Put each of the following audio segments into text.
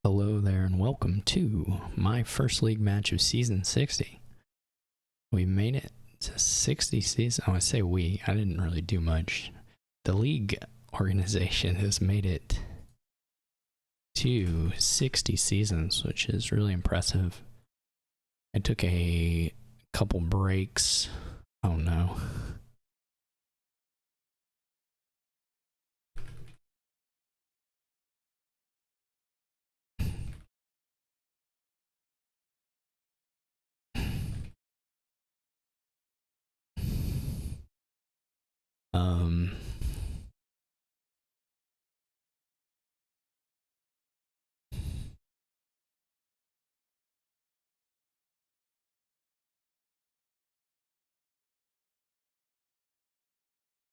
Hello there and welcome to my first league match of season 60. We made it to 60 seasons. I say we, I didn't really do much. The league organization has made it to 60 seasons, which is really impressive. I took a couple breaks. Oh no.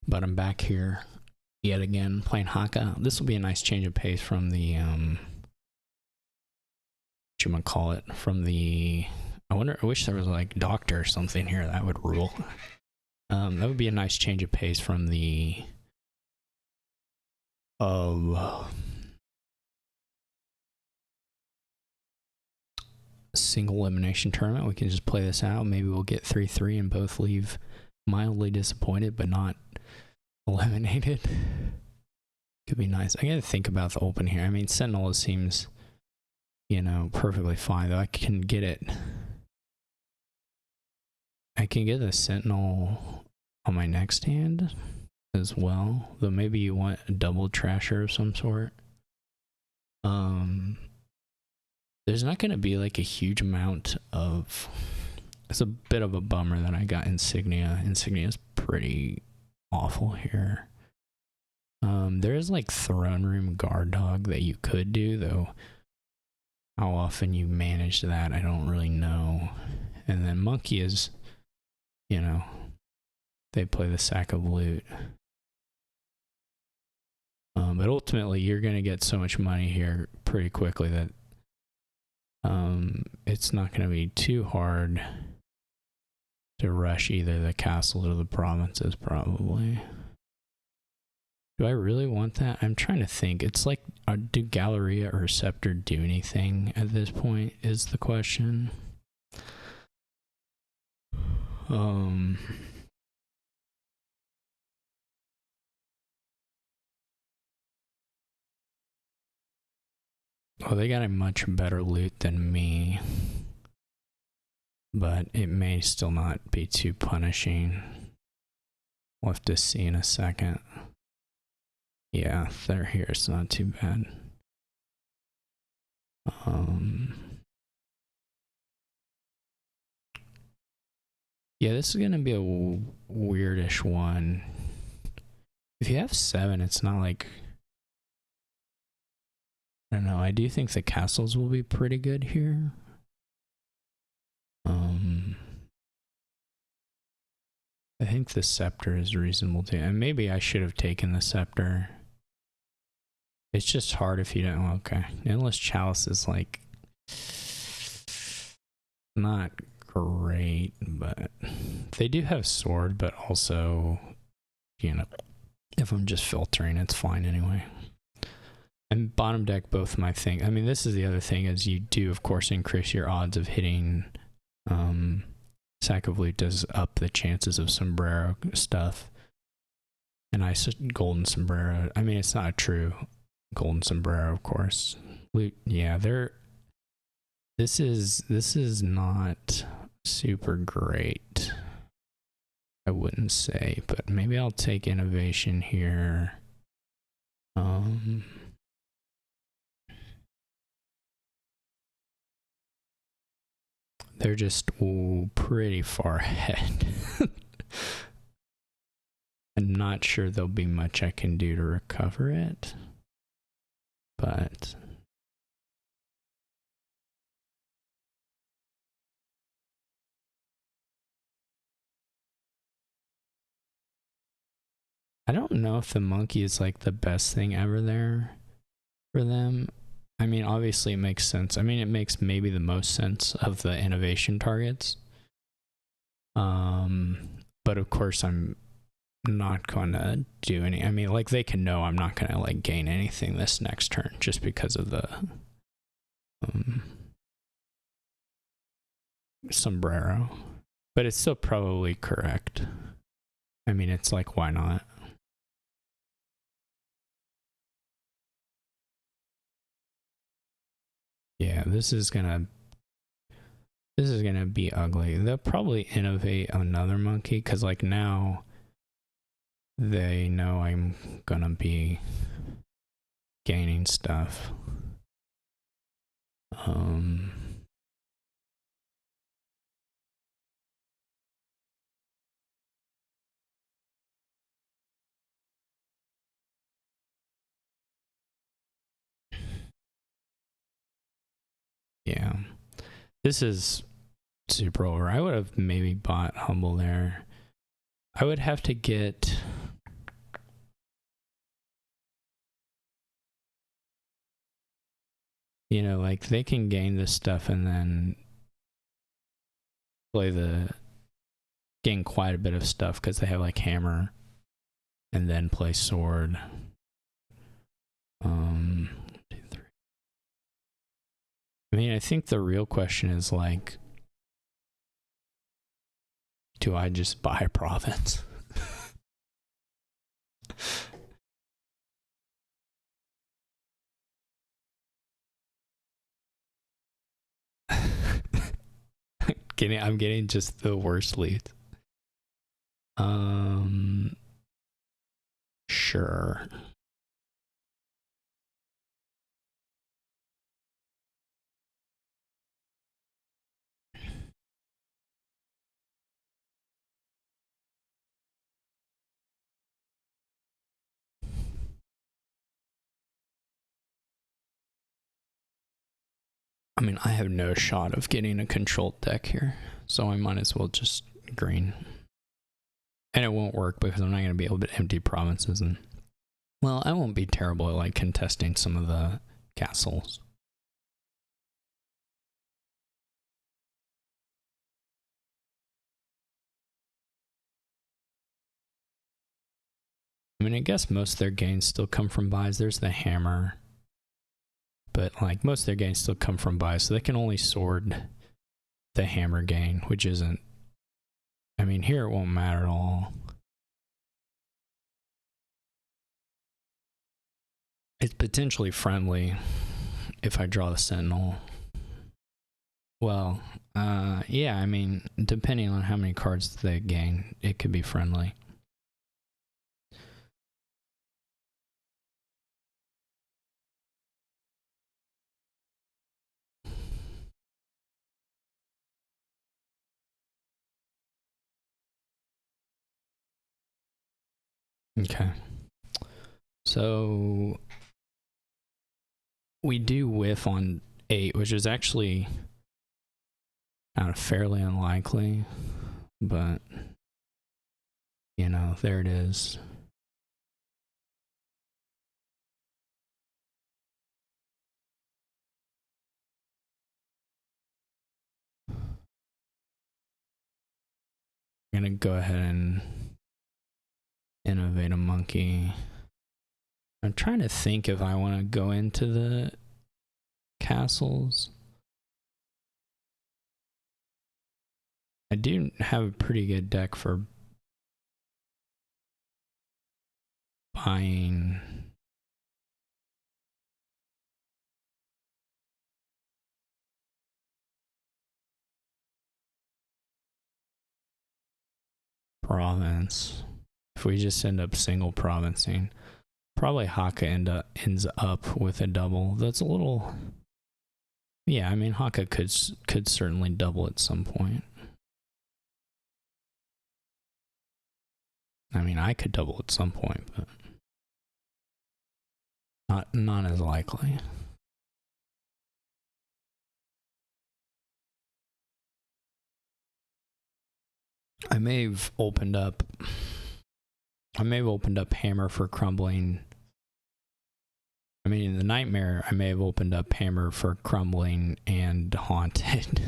But I'm back here yet again playing Hakha. This will be a nice change of pace from the from the I wish there was like doctor or something here. That would rule. That would be a nice change of pace from the single elimination tournament. We can just play this out. Maybe we'll get 3-3 and both leave mildly disappointed but not eliminated. Could be nice. I gotta think about the open here. I mean, Sentinel seems, perfectly fine, though. I can get it. I can get a Sentinel on my next hand as well, though maybe you want a double trasher of some sort. There's not going to be like a huge amount of... It's a bit of a bummer that I got Insignia. Insignia is pretty awful here. There's like Throne Room Guard Dog that you could do, though how often you manage that, I don't really know. And then Monkey is, they play the sack of loot. But ultimately, you're going to get so much money here pretty quickly that it's not going to be too hard to rush either the castles or the provinces, probably. Do I really want that? I'm trying to think. It's like, do Galleria or Scepter do anything at this point, is the question. Oh, they got a much better loot than me. But it may still not be too punishing. We'll have to see in a second. Yeah, they're here. It's not too bad. Yeah, this is going to be a weirdish one. If you have 7, it's not like... I don't know. I do think the castles will be pretty good here. I think the Scepter is reasonable too. And maybe I should have taken the Scepter. It's just hard if you don't... Okay. Endless Chalice is like... not great, but... They do have Sword, but also... if I'm just filtering, it's fine anyway. And bottom deck, both my thing. I mean, this is the other thing, is you do, of course, increase your odds of hitting... Sack of Loot does up the chances of Sombrero stuff. And I said Golden Sombrero. I mean, it's not a true Golden Sombrero, of course. Loot, yeah, this is not super great, I wouldn't say, but maybe I'll take Innovation here. They're just pretty far ahead. I'm not sure there'll be much I can do to recover it, but I don't know if the Monkey is like the best thing ever there for them. I mean, obviously it makes sense. I mean, it makes maybe the most sense of the innovation targets. But of course I'm not gonna do any... I mean, like, they can know I'm not gonna like gain anything this next turn just because of the sombrero, but it's still probably correct. I mean, it's like, why not? Yeah, this is gonna be ugly. They'll probably innovate another monkey because like now they know I'm gonna be gaining stuff. Yeah, this is super over. I would have maybe bought Humble there. I would have to get, you know, like they can gain this stuff and then gain quite a bit of stuff because they have like hammer and then play sword. 1, 2, 3. I mean, I think the real question is like, do I just buy a province? I'm getting just the worst leads. Sure. I mean, I have no shot of getting a controlled deck here, so I might as well just green. And it won't work because I'm not going to be able to empty provinces. And well, I won't be terrible at like contesting some of the castles. I mean, I guess most of their gains still come from buys. There's the hammer. But like most of their gains still come from buys, so they can only sword the hammer gain, which isn't, I mean, here it won't matter at all. It's potentially friendly if I draw the sentinel. Well, yeah, I mean, depending on how many cards they gain, it could be friendly. Okay. So we do whiff on 8, which is actually fairly unlikely, but you know, there it is. I'm gonna go ahead and innovate a monkey. I'm trying to think if I want to go into the castles. I do have a pretty good deck for buying. Province. If we just end up single provincing, probably Hakha ends up with a double. That's a little. Yeah, I mean Hakha could certainly double at some point. I mean, I could double at some point, but not as likely. I may have opened up hammer for crumbling. I mean, in the nightmare, I may have opened up hammer for crumbling and haunted.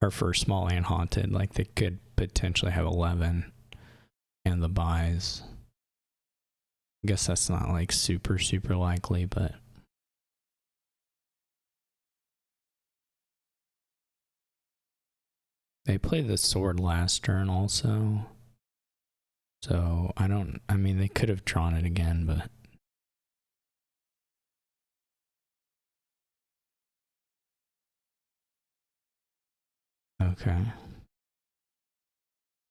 Or for small and haunted. Like they could potentially have 11 and the buys. I guess that's not like super likely, but They play the sword last turn also. So I mean, they could have drawn it again, but. Okay.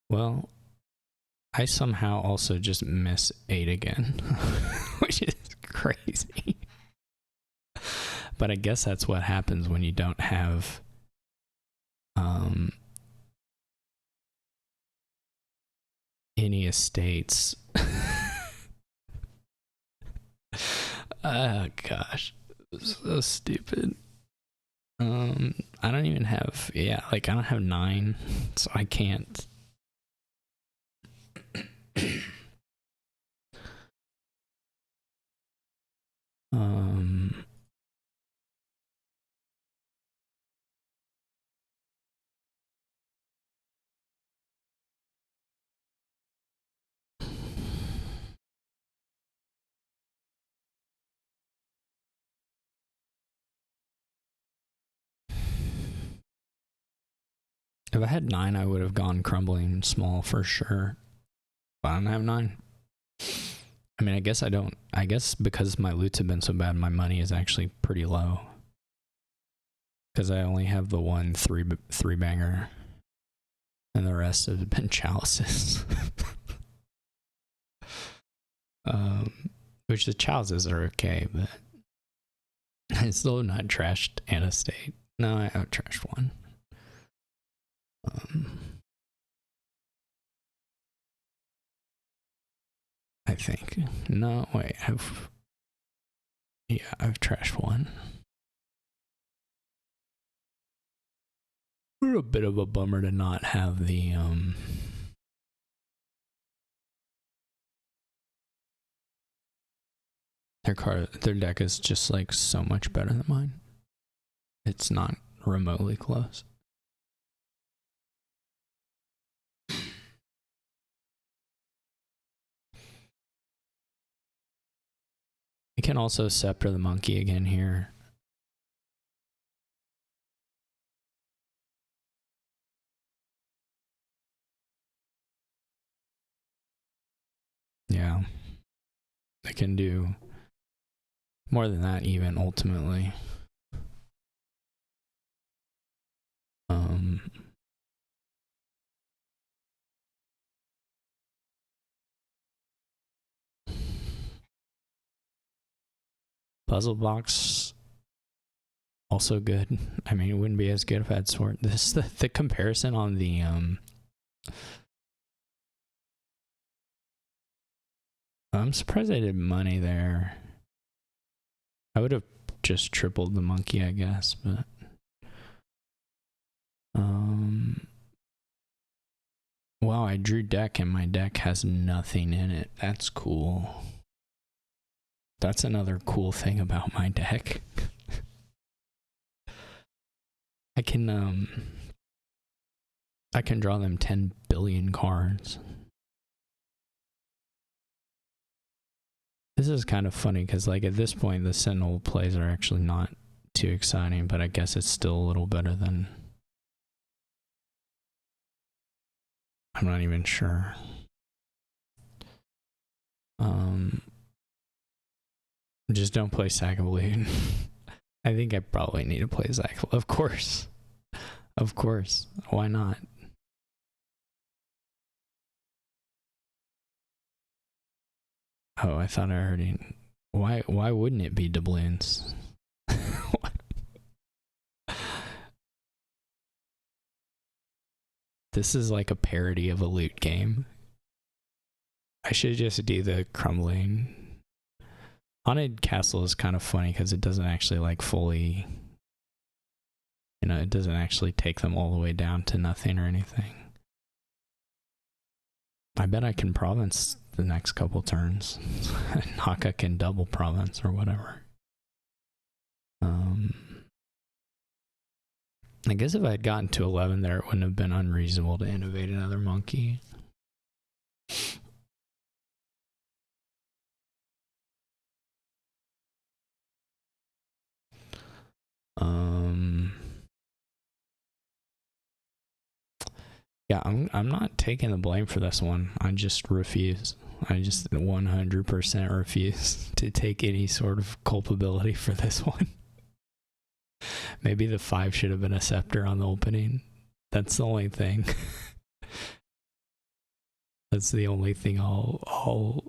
Well, I somehow also just miss 8 again, which is crazy. But I guess that's what happens when you don't have any estates. Oh gosh, so stupid. I don't even have, I don't have 9, so I can't. If I had 9, I would have gone crumbling small for sure. But I don't have 9. I mean, I guess I don't. I guess because my loots have been so bad, my money is actually pretty low. Because I only have the one three banger, and the rest have been chalices. Which the chalices are okay, but it's still not trashed an estate. No, I out trashed one. I think. No, wait, I've trashed one. We're a bit of a bummer to not have the their deck is just like so much better than mine. It's not remotely close. I can also scepter the monkey again here. Yeah. I can do more than that even ultimately. Puzzle box also good. I mean, it wouldn't be as good if I had sword. This the comparison on the I'm surprised I did money there. I would have just tripled the monkey, I guess, but wow, I drew deck and my deck has nothing in it. That's cool. That's another cool thing about my deck. I can draw them 10 billion cards. This is kind of funny because like at this point the Sentinel plays are actually not too exciting, but I guess it's still a little better than, I'm not even sure. Just don't play Sackablee. I think I probably need to play Sackablee. Of course. Of course. Why not? Oh, I thought I already. Why wouldn't it be doubloons? This is like a parody of a loot game. I should just do the crumbling. Haunted Castle is kind of funny because it doesn't actually like fully, it doesn't actually take them all the way down to nothing or anything. I bet I can province the next couple turns. Hakha can double province or whatever. I guess if I had gotten to 11 there, it wouldn't have been unreasonable to innovate another monkey. Yeah, I'm not taking the blame for this one. I just refuse. I just 100% refuse to take any sort of culpability for this one. Maybe the 5 should have been a scepter on the opening. That's the only thing. That's the only thing I'll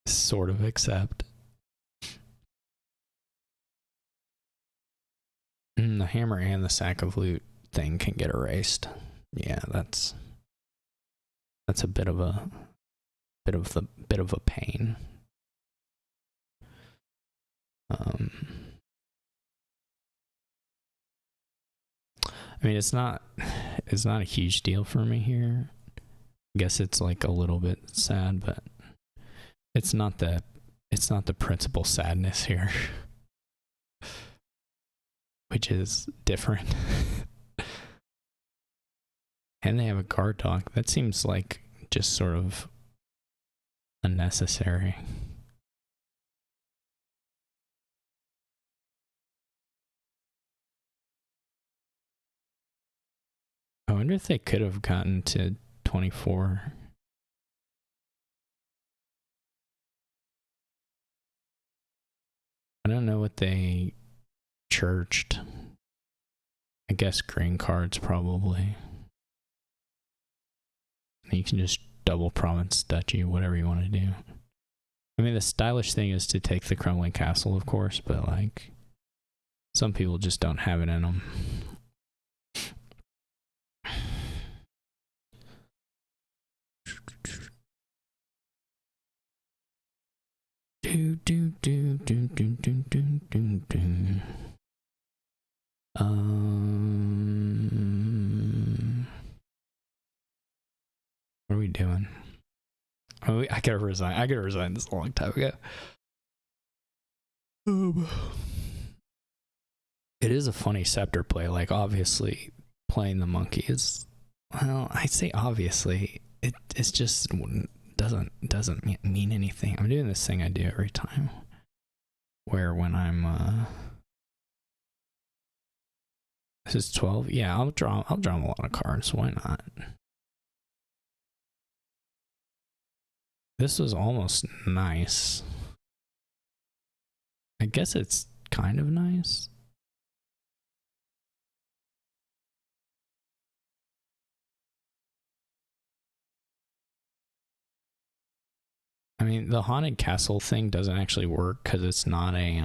sort of accept. The hammer and the sack of loot thing can get erased. Yeah, that's a bit of a pain. I mean, it's not a huge deal for me here. I guess it's like a little bit sad, but it's not the principal sadness here, which is different. And they have a guard dog. That seems like just sort of unnecessary. I wonder if they could have gotten to 24. I don't know what they churched. I guess green cards probably. You can just double province duchy, whatever you want to do. I mean, the stylish thing is to take the crumbling castle, of course, but like some people just don't have it in them. What are we doing? Oh, I gotta resign. I gotta resign this a long time ago. It is a funny scepter play. Like, obviously, playing the monkey is, well, I say obviously. It's just doesn't mean anything. I'm doing this thing I do every time, where when I'm this is 12. Yeah, I'll draw a lot of cards. Why not? This was almost nice. I guess it's kind of nice. I mean, the haunted castle thing doesn't actually work because it's not a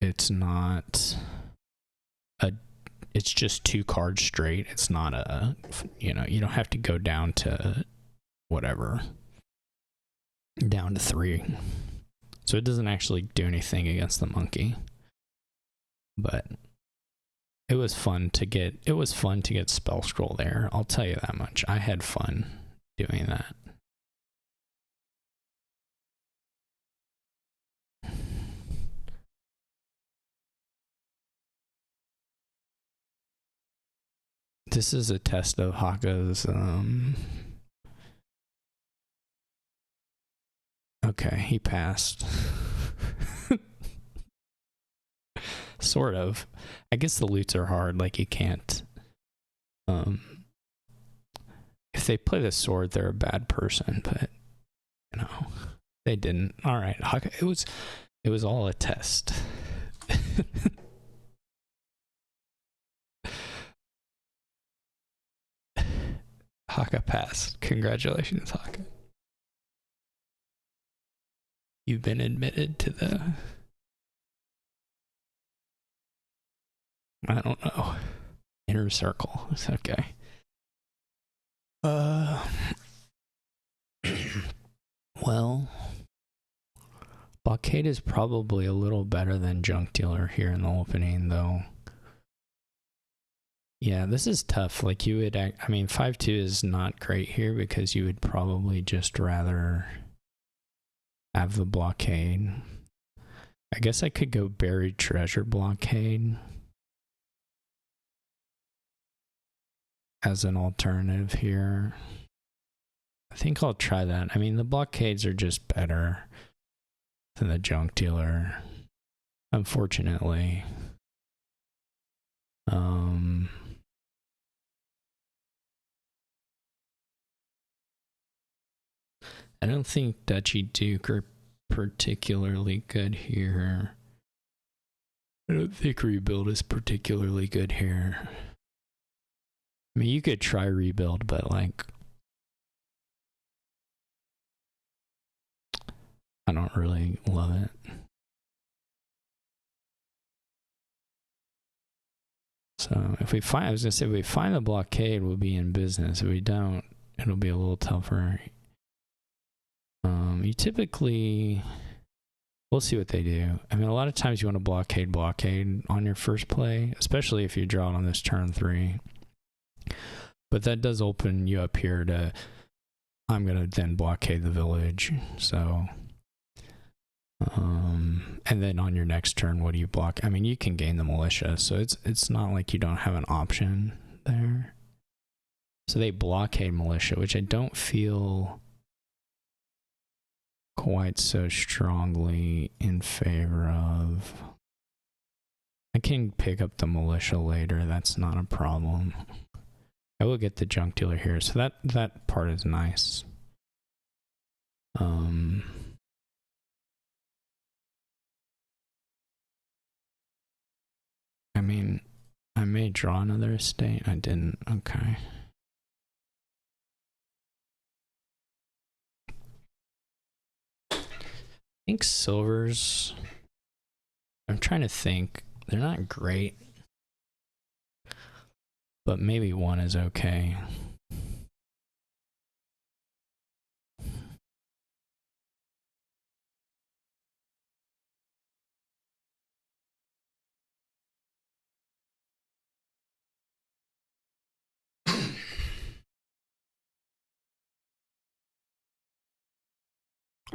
it's not a, it's just 2 cards straight. It's not a, you know, you don't have to go down to whatever, down to 3. So it doesn't actually do anything against the monkey. But it was fun to get spell scroll there. I'll tell you that much. I had fun doing that. This is a test of Hakha's okay, he passed. Sort of. I guess the loots are hard, like you can't if they play the sword, they're a bad person, but you know, they didn't. All right, Hakha, it was all a test. Hakha passed. Congratulations, Hakha. You've been admitted to the, I don't know, inner circle. It's okay. Well, blockade is probably a little better than junk dealer here in the opening, though. Yeah, this is tough. Like, you would, I mean, 5-2 is not great here because you would probably just rather have the blockade. I guess I could go buried treasure blockade as an alternative here. I think I'll try that. I mean, the blockades are just better than the junk dealer, unfortunately. I don't think Duchy Duke are particularly good here. I don't think rebuild is particularly good here. I mean, you could try rebuild, but like, I don't really love it. So if we find, I was gonna say, if we find the blockade, we'll be in business. If we don't, it'll be a little tougher. You typically, we'll see what they do. I mean, a lot of times you want to blockade on your first play, especially if you draw it on this turn 3. But that does open you up here to, I'm gonna then blockade the village. So, and then on your next turn, what do you block? I mean, you can gain the militia, so it's not like you don't have an option there. So they blockade militia, which I don't feel quite so strongly in favor of. I can pick up the militia later, that's not a problem. I will get the junk dealer here, so that part is nice. I mean, I may draw another estate. I didn't. Okay. I think silvers, I'm trying to think. They're not great, but maybe one is okay.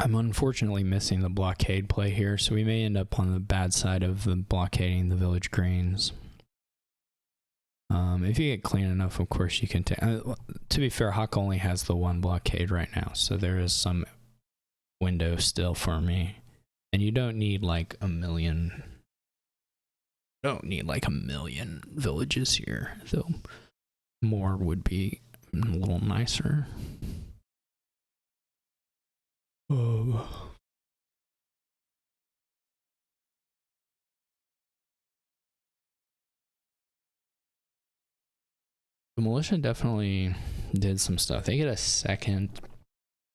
I'm unfortunately missing the blockade play here, so we may end up on the bad side of the blockading the village greens. If you get clean enough, of course, you can take... to be fair, Hawk only has the one blockade right now, so there is some window still for me. And you don't need like a million... don't need like a million villages here, though more would be a little nicer. The militia definitely did some stuff. They get a second.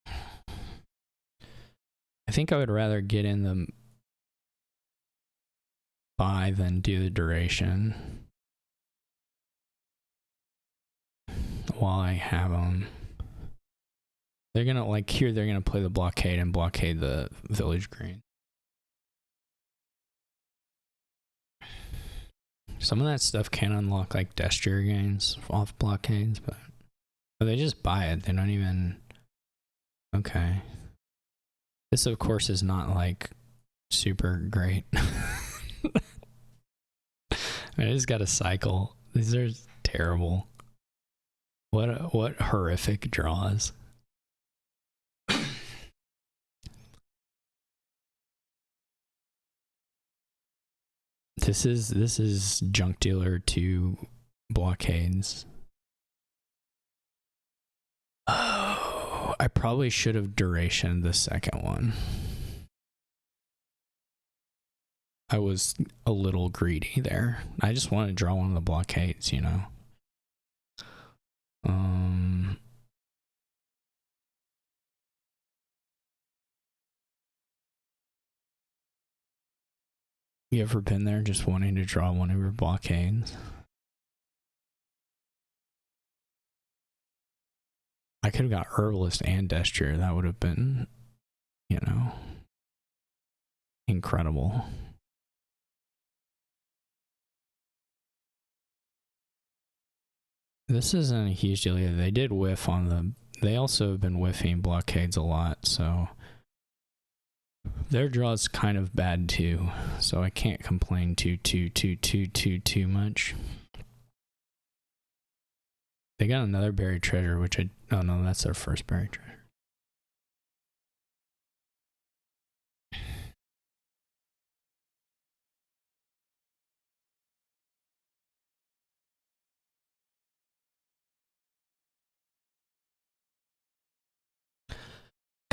I think I would rather get in the buy than do the duration while I have them. They're gonna, like here, they're gonna play the blockade and blockade the village green. Some of that stuff can unlock like gesture gains off blockades, but they just buy it. They don't even... Okay. This, of course, is not like super great. I just got to cycle. These are terrible. What horrific draws. This is junk dealer 2 blockades. Oh, I probably should have duration the second one. I was a little greedy there. I just want to draw one of the blockades, you know. You ever been there just wanting to draw one of your blockades? I could have got Herbalist and Gesture. That would have been, you know, incredible. This isn't a huge deal either. They did whiff on the... They also have been whiffing blockades a lot, so... Their draw's kind of bad too, so I can't complain too much. They got another buried treasure, which I... Oh no, that's their first buried treasure.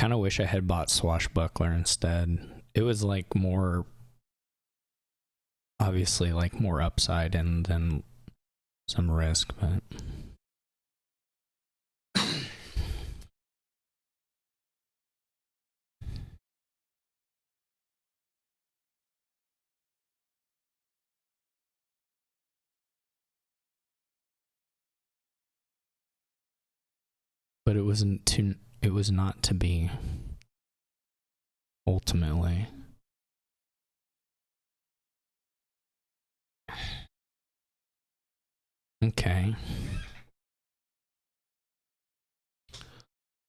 kind of wish I had bought Swashbuckler instead. It was like more, obviously, like more upside and then some risk, but. But it wasn't to. It was not to be. Ultimately. Okay.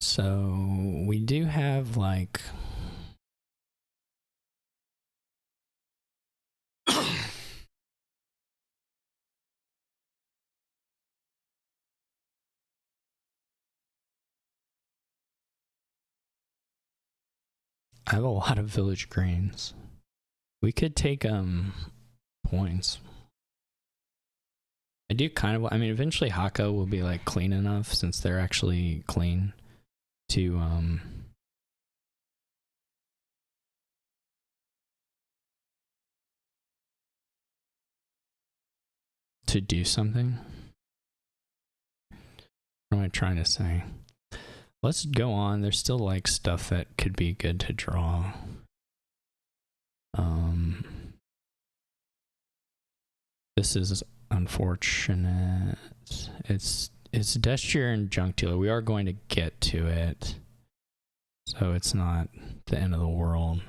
So we do have like. I have a lot of village greens. We could take points. I do kind of. I mean, eventually Hakha will be like clean enough since they're actually clean to do something. What am I trying to say? Let's go on. There's still like stuff that could be good to draw. This is unfortunate. It's Destrier and Junk Dealer. We are going to get to it, so it's not the end of the world.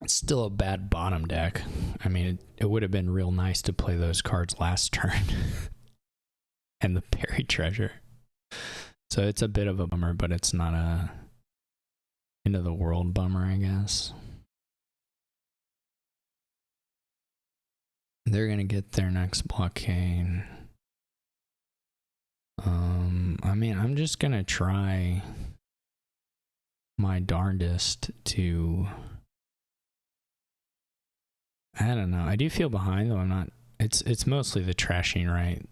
It's still a bad bottom deck. I mean, it would have been real nice to play those cards last turn. And the buried treasure. So it's a bit of a bummer, but it's not a end of the world bummer, I guess. They're gonna get their next blockade. I mean, I'm just gonna try my darndest to. I don't know. I do feel behind, though. I'm not. It's mostly the trashing, right?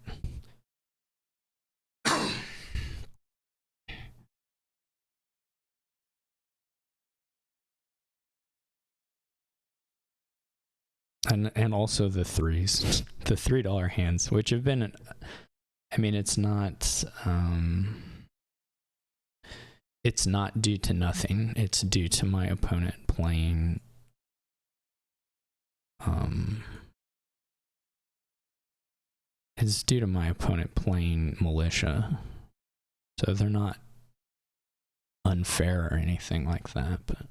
And also the threes, the $3 hands, which have been, I mean, it's not due to nothing. It's due to my opponent playing it's due to my opponent playing militia. So they're not unfair or anything like that, but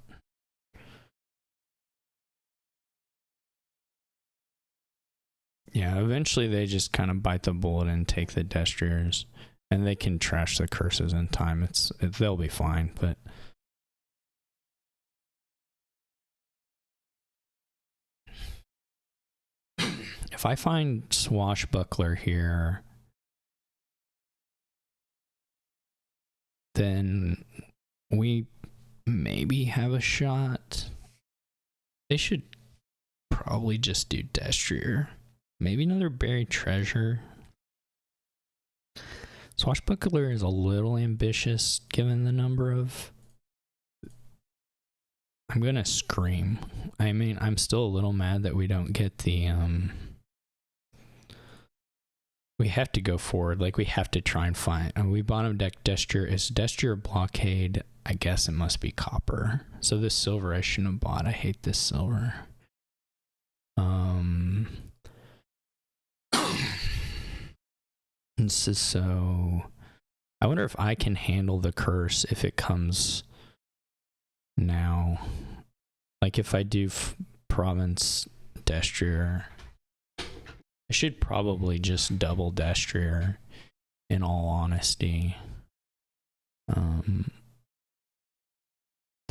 yeah, eventually they just kind of bite the bullet and take the Destriers, and they can trash the curses in time. They'll be fine, but if I find Swashbuckler here, then we maybe have a shot. They should probably just do Destrier. Maybe another buried treasure. Swashbuckler is a little ambitious given the number of. I'm gonna scream. I mean, I'm still a little mad that we don't get the we have to go forward. Like, we have to try and find. We bottom deck Destrier. Is Destrier blockade? I guess it must be copper. So this silver I shouldn't have bought. I hate this silver. So I wonder if I can handle the curse if it comes now. Like, if I do province Destrier, I should probably just double Destrier, in all honesty. Though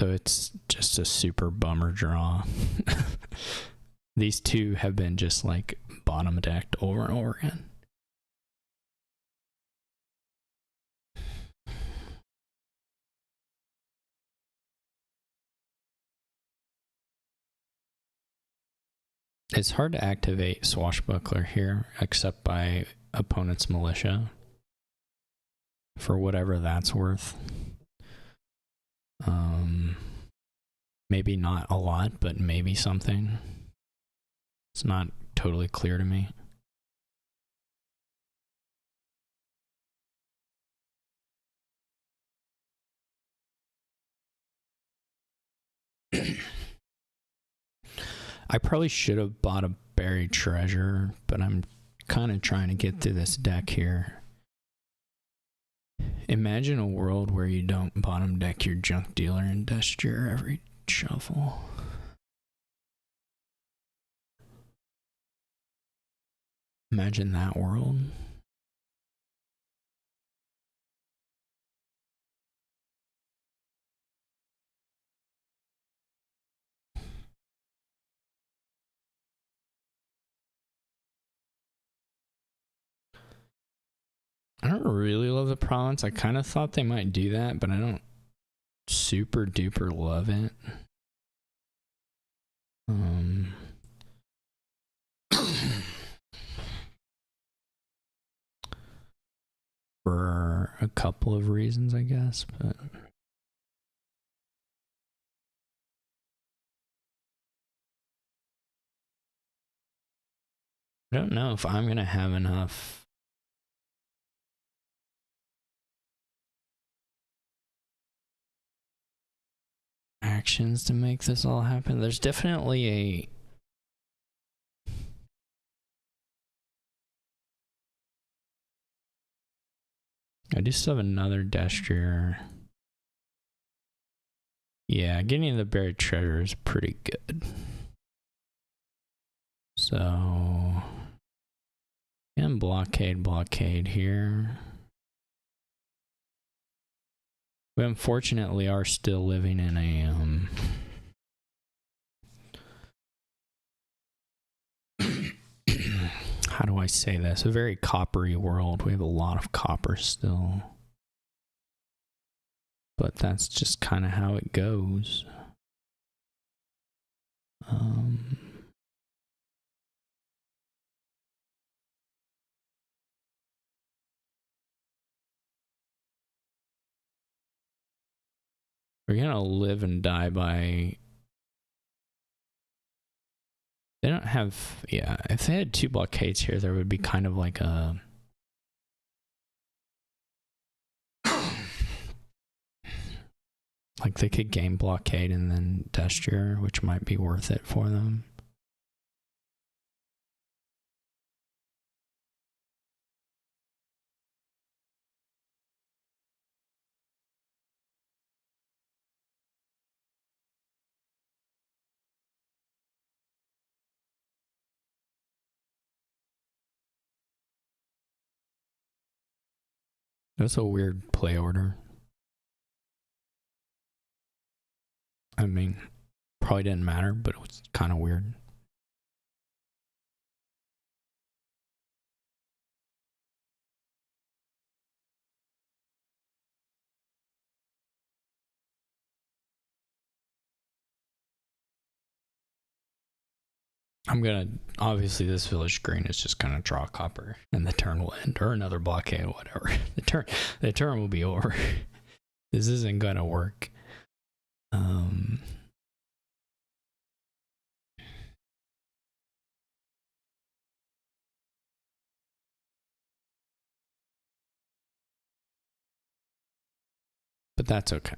it's just a super bummer draw. These two have been just like bottom decked over and over again. It's hard to activate Swashbuckler here, except by opponent's militia. for whatever that's worth. Maybe not a lot, but maybe something. It's not totally clear to me. I probably should have bought a buried treasure, but I'm kind of trying to get through this deck here. Imagine a world where you don't bottom deck your junk dealer and Destrier every shuffle. Imagine that world. I don't really love the province. I kind of thought they might do that, but I don't super duper love it. For a couple of reasons, I guess, but I don't know if I'm gonna have enough actions to make this all happen. There's definitely a I do still have another Destrier. Yeah, getting the buried treasure is pretty good. So, and blockade here. We unfortunately are still living in a how do I say this? A very coppery world. We have a lot of copper still. But that's just kind of how it goes. We're gonna live and die by... They don't have... Yeah, if they had 2 blockades here, there would be kind of like a... Like they could game blockade and then Destrier, which might be worth it for them. That's a weird play order. I mean, probably didn't matter, but it was kind of weird. I'm gonna... Obviously, this village green is just gonna draw copper, and the turn will end, or another blockade, whatever. The turn will be over. This isn't gonna work. But that's okay.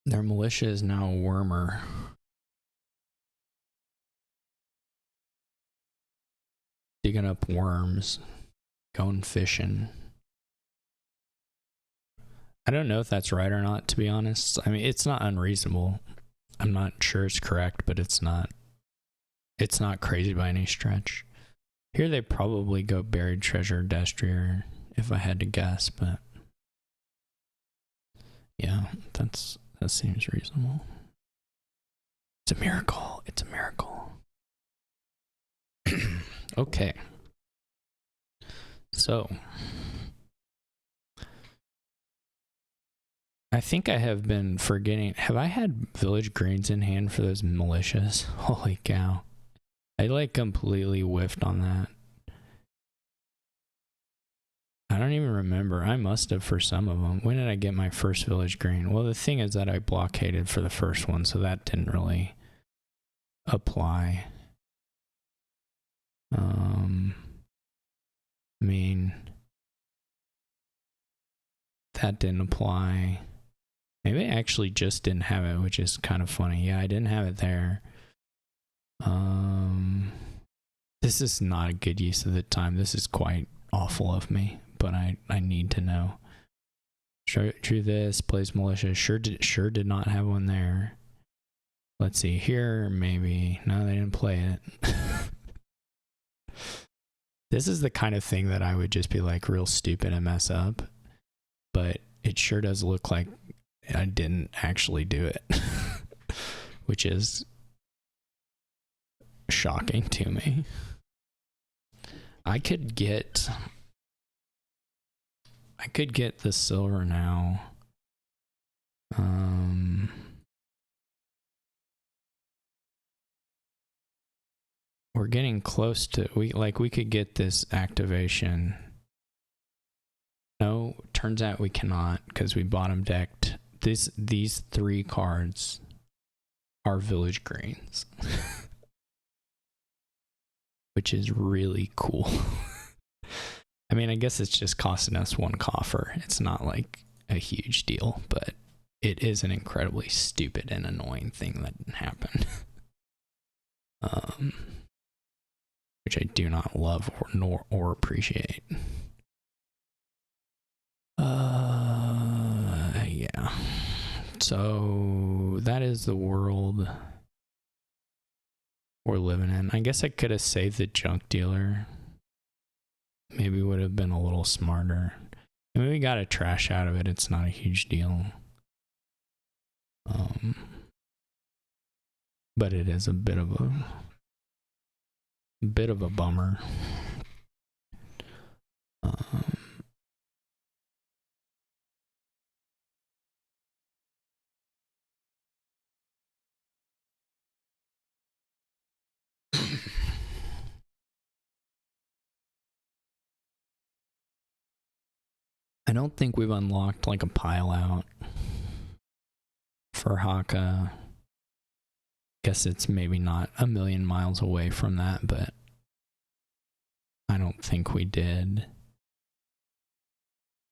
Their militia is now a wormer. Digging up worms. Going fishing. I don't know if that's right or not, to be honest. I mean, it's not unreasonable. I'm not sure it's correct, but it's not crazy by any stretch. Here they probably go buried treasure, Destrier, if I had to guess, but yeah, that seems reasonable. It's a miracle. It's a miracle. Okay. So, I think I have been forgetting. Have I had village greens in hand for those militias? Holy cow. I like completely whiffed on that. I don't even remember. I must have for some of them. When did I get my first village green? Well, the thing is that I blockaded for the first one, so that didn't really apply. I mean, that didn't apply. Maybe I actually just didn't have it, which is kind of funny. Yeah, I didn't have it there. This is not a good use of the time. This is quite awful of me, but I need to know. Drew this, plays militia. Sure did not have one there. Let's see here, maybe. No, they didn't play it. This is the kind of thing that I would just be like real stupid and mess up, but it sure does look like I didn't actually do it, which is shocking to me. I could get the silver now. We're getting close to we could get this activation. No, turns out we cannot because we bottom decked these 3 cards are village greens. Which is really cool. I mean, I guess it's just costing us 1 coffer. It's not like a huge deal, but it is an incredibly stupid and annoying thing that happened. Which I do not love or appreciate. Yeah. So that is the world we're living in. I guess I could have saved the junk dealer. Maybe would have been a little smarter. I mean, we got a trash out of it. It's not a huge deal. But it is a bit of a bummer. I don't think we've unlocked like a pile out for Hakha. Guess it's maybe not a million miles away from that, but I don't think we did.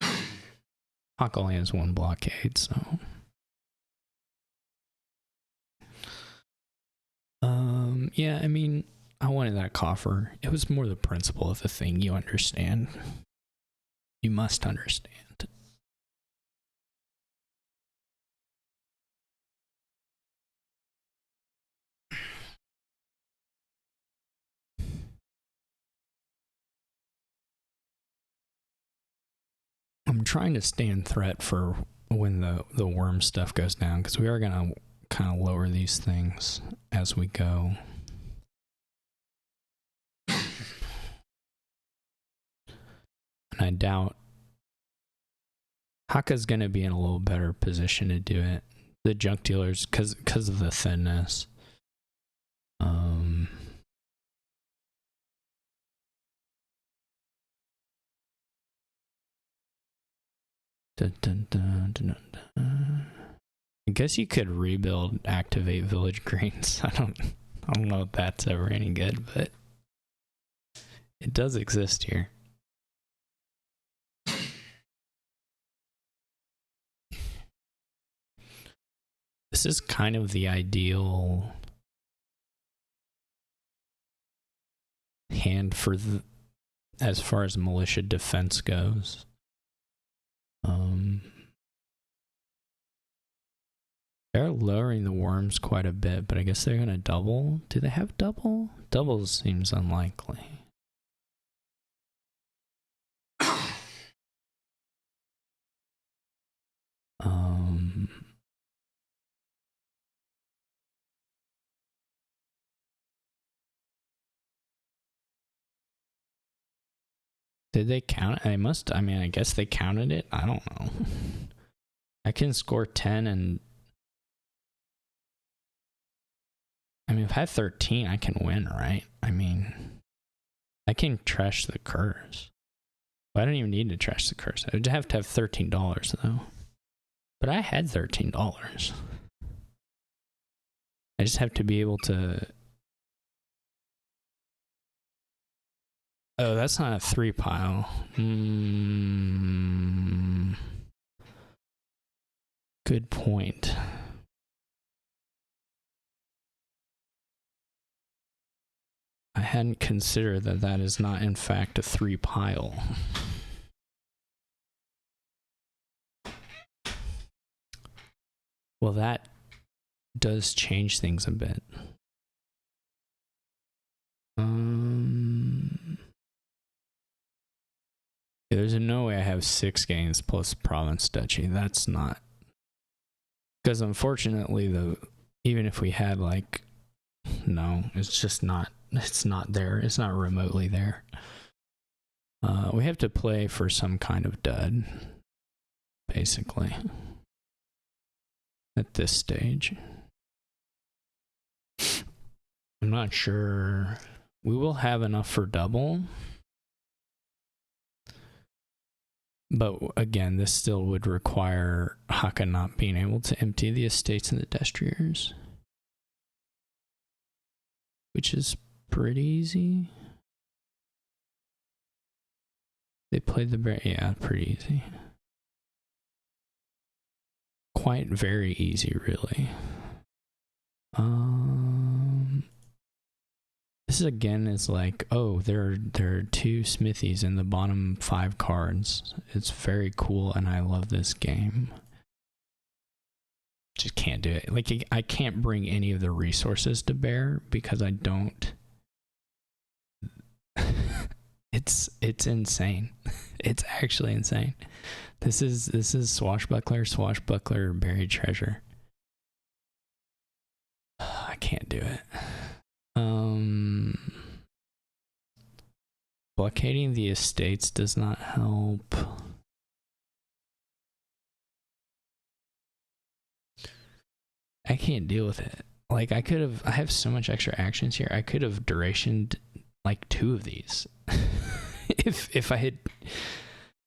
Hakha only has 1 blockade, so. Yeah, I mean, I wanted that coffer. It was more the principle of the thing, you understand. You must understand. I'm trying to stay in threat for when the worm stuff goes down, because we are going to kind of lower these things as we go. And I doubt Hakka's going to be in a little better position to do it. The junk dealers, because of the thinness. I guess you could rebuild activate village greens. I don't know if that's ever any good, but it does exist here. This is kind of the ideal hand for as far as militia defense goes. They're lowering the worms quite a bit, but I guess they're gonna double. Do they have double? Double seems unlikely. Did they count it? They must. I mean, I guess they counted it. I don't know. I can score 10 and... I mean, if I have 13, I can win, right? I mean, I can trash the curse. But I don't even need to trash the curse. I would have to have $13, though. But I had $13. I just have to be able to... Oh, that's not a 3 pile. Good point. I hadn't considered that that is not, in fact, a 3 pile. Well, that does change things a bit. There's no way I have 6 games plus province duchy. That's not... Because unfortunately, even if we had like... No, it's just not... It's not there. It's not remotely there. We have to play for some kind of dud, basically, at this stage. I'm not sure. We will have enough for double. But again, this still would require Hakha not being able to empty the estates and the destriers, which is pretty easy. They played the yeah, pretty easy. Quite very easy, really. This again is like, oh, there are 2 smithies in the bottom 5 cards. It's very cool, and I love this game. Just can't do it. Like, I can't bring any of the resources to bear because I don't. It's insane. It's actually insane. This is swashbuckler, buried treasure. I can't do it. Blockading the estates does not help. I can't deal with it. Like, I have so much extra actions here. I could have durationed like 2 of these. if I had,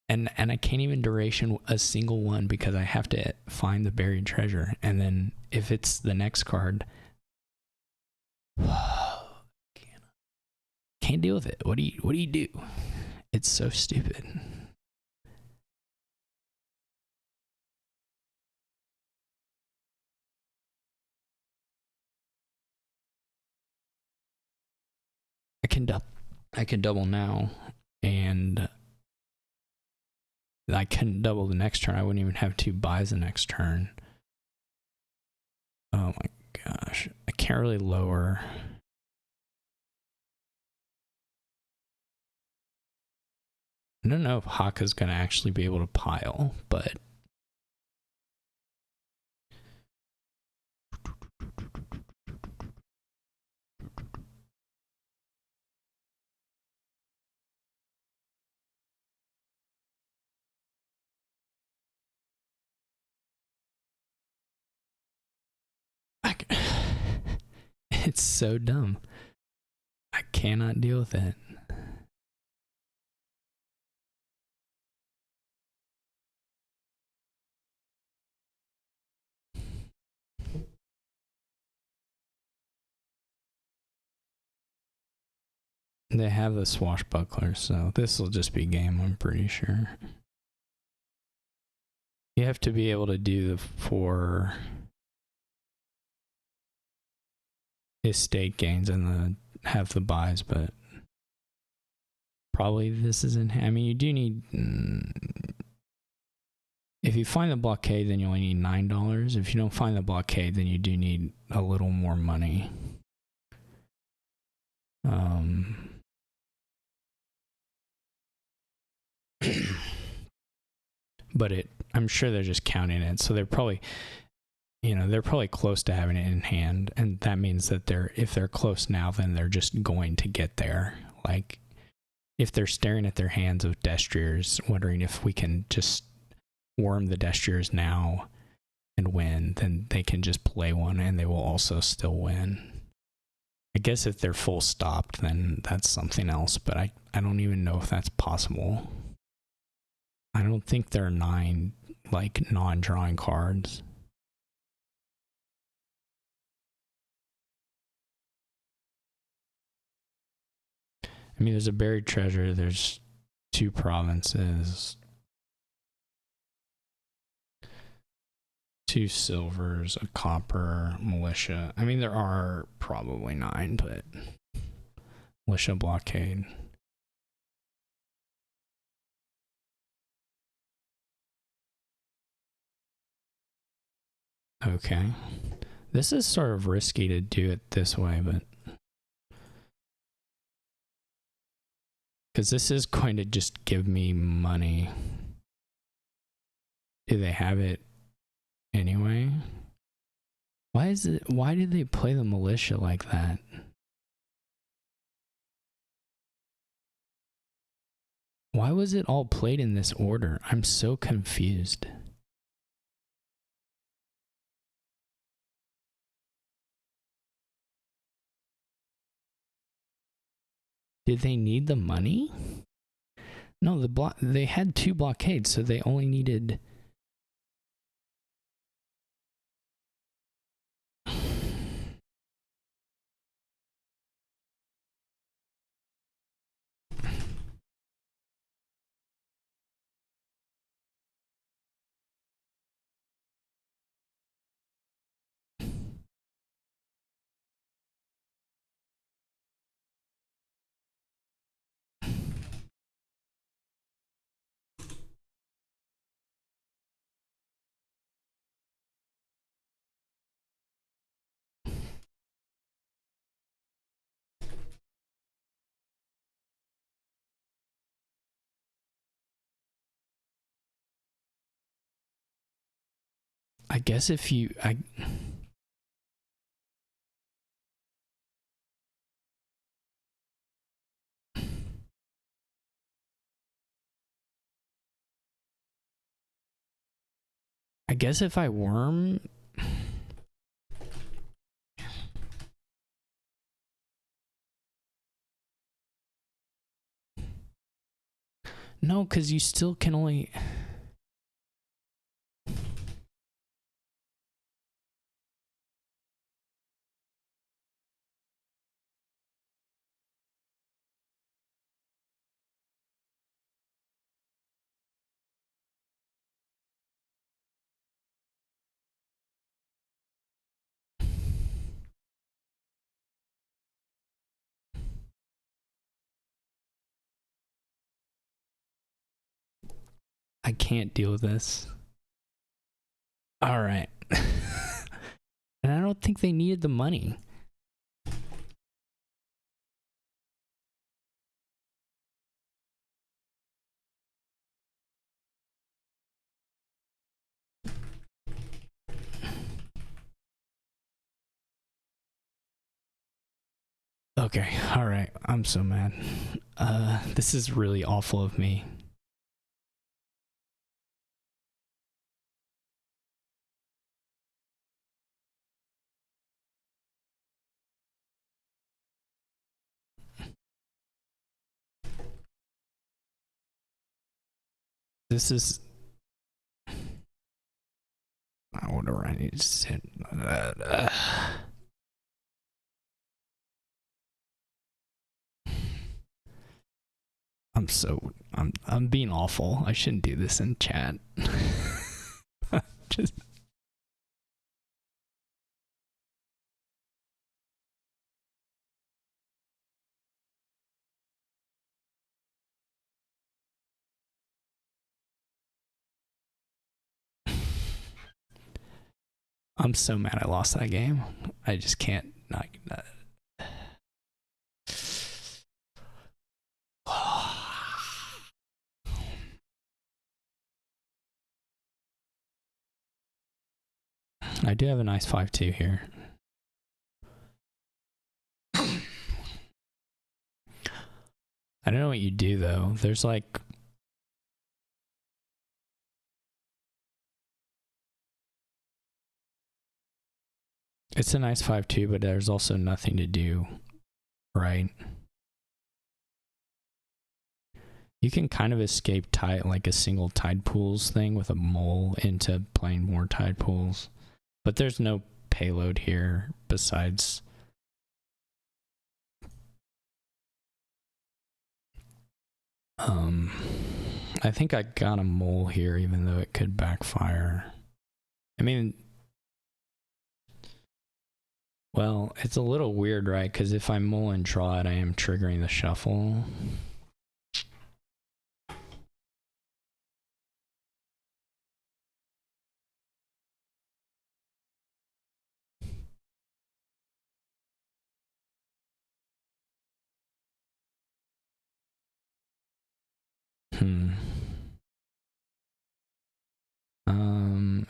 and I can't even duration a single one because I have to find the buried treasure. And then if it's the next card, can't deal with it. What do you do? It's so stupid. I can double now, and I couldn't double the next turn. I wouldn't even have 2 buys the next turn. Oh my gosh. I can't really lower. I don't know if Hakha's going to actually be able to pile, but it's so dumb. I cannot deal with it. They have the swashbuckler, so this will just be game, I'm pretty sure. You have to be able to do the 4 estate gains and have the buys, but probably this isn't. I mean, you do need. If you find the blockade, then you only need $9. If you don't find the blockade, then you do need a little more money. But I'm sure they're just counting it, so they're probably, they're probably close to having it in hand, and that means that if they're close now, then they're just going to get there. Like, if they're staring at their hands of destriers, wondering if we can just worm the destriers now and win, then they can just play one and they will also still win. I guess if they're full stopped, then that's something else, but I don't even know if that's possible. I don't think there are 9 like non-drawing cards. I mean, there's a buried treasure, there's 2 provinces, 2 silvers, a copper, militia. I mean, there are probably 9, but militia blockade. Okay. This is sort of risky to do it this way, but because this is going to just give me money. Do they have it anyway? Why did they play the militia like that? Why was it all played in this order? I'm so confused. Did they need the money? No, they had 2 blockades, so they only needed... I guess if you... I guess if I worm... No, because you still can only... I can't deal with this. All right. And I don't think they needed the money. Okay, all right. I'm so mad. This is really awful of me. This is... Whatever I need to sit... I'm being awful. I shouldn't do this in chat. Just... I'm so mad I lost that game. I just can't not... I do have a nice 5-2 here. I don't know what you do though. There's like, it's a nice 5-2, but there's also nothing to do, right? You can kind of escape tide, like a single tide pools thing with a mole into playing more tide pools, but there's no payload here besides. I think I got a mole here, even though it could backfire. I mean, well, it's a little weird, right? Because if I mole and draw it, I am triggering the shuffle.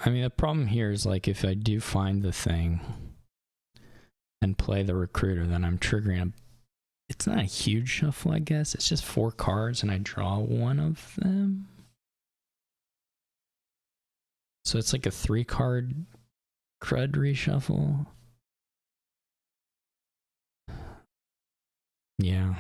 I mean, the problem here is like if I do find the thing and play the recruiter, then I'm triggering a. It's not a huge shuffle, I guess. It's just 4 cards and I draw one of them. So it's like a 3-card crud reshuffle. Yeah.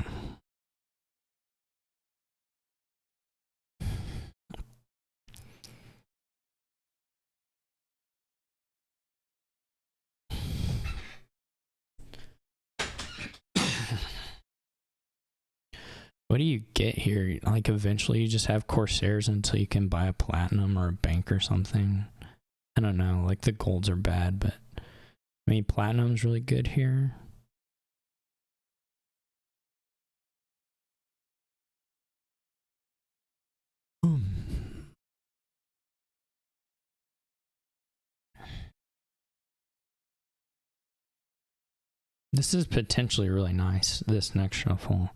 What do you get here? Like eventually you just have Corsairs until you can buy a platinum or a bank or something. I don't know. Like the golds are bad, but I mean platinum's really good here. This is potentially really nice, this next shuffle.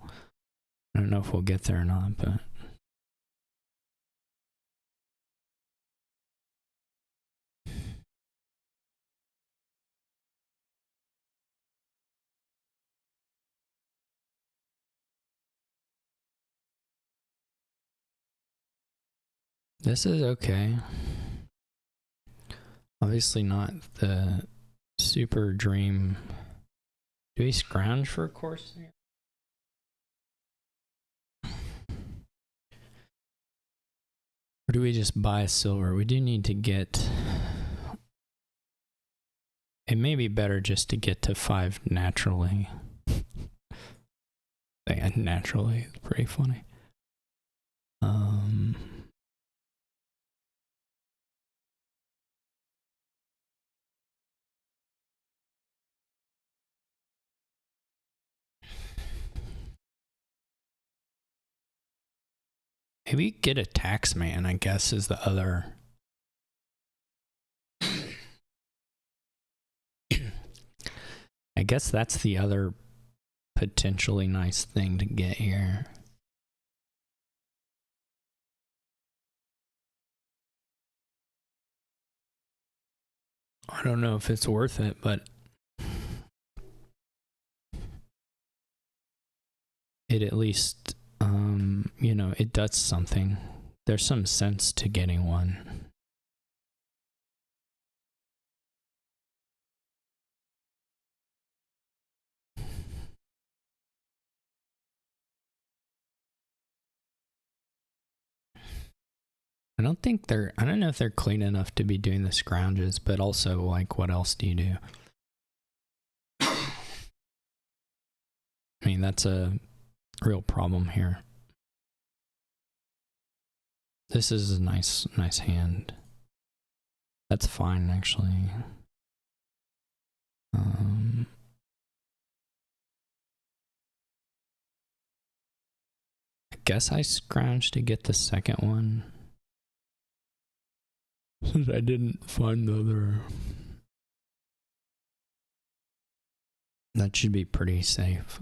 I don't know if we'll get there or not, but. This is okay. Obviously not the super dream. Do we scrounge for a Corsair? Or do we just buy a silver? We do need to get. It may be better just to get to 5 naturally. Naturally, it's pretty funny. Maybe get a tax man, I guess, is the other. I guess that's the other potentially nice thing to get here. I don't know if it's worth it, but it at least, you know, it does something. There's some sense to getting one. I don't know if they're clean enough to be doing the scrounges, but also, like, what else do you do? I mean, that's a real problem here. This is a nice hand. That's fine, actually. I guess I scrounged to get the second one. Since I didn't find the other. That should be pretty safe.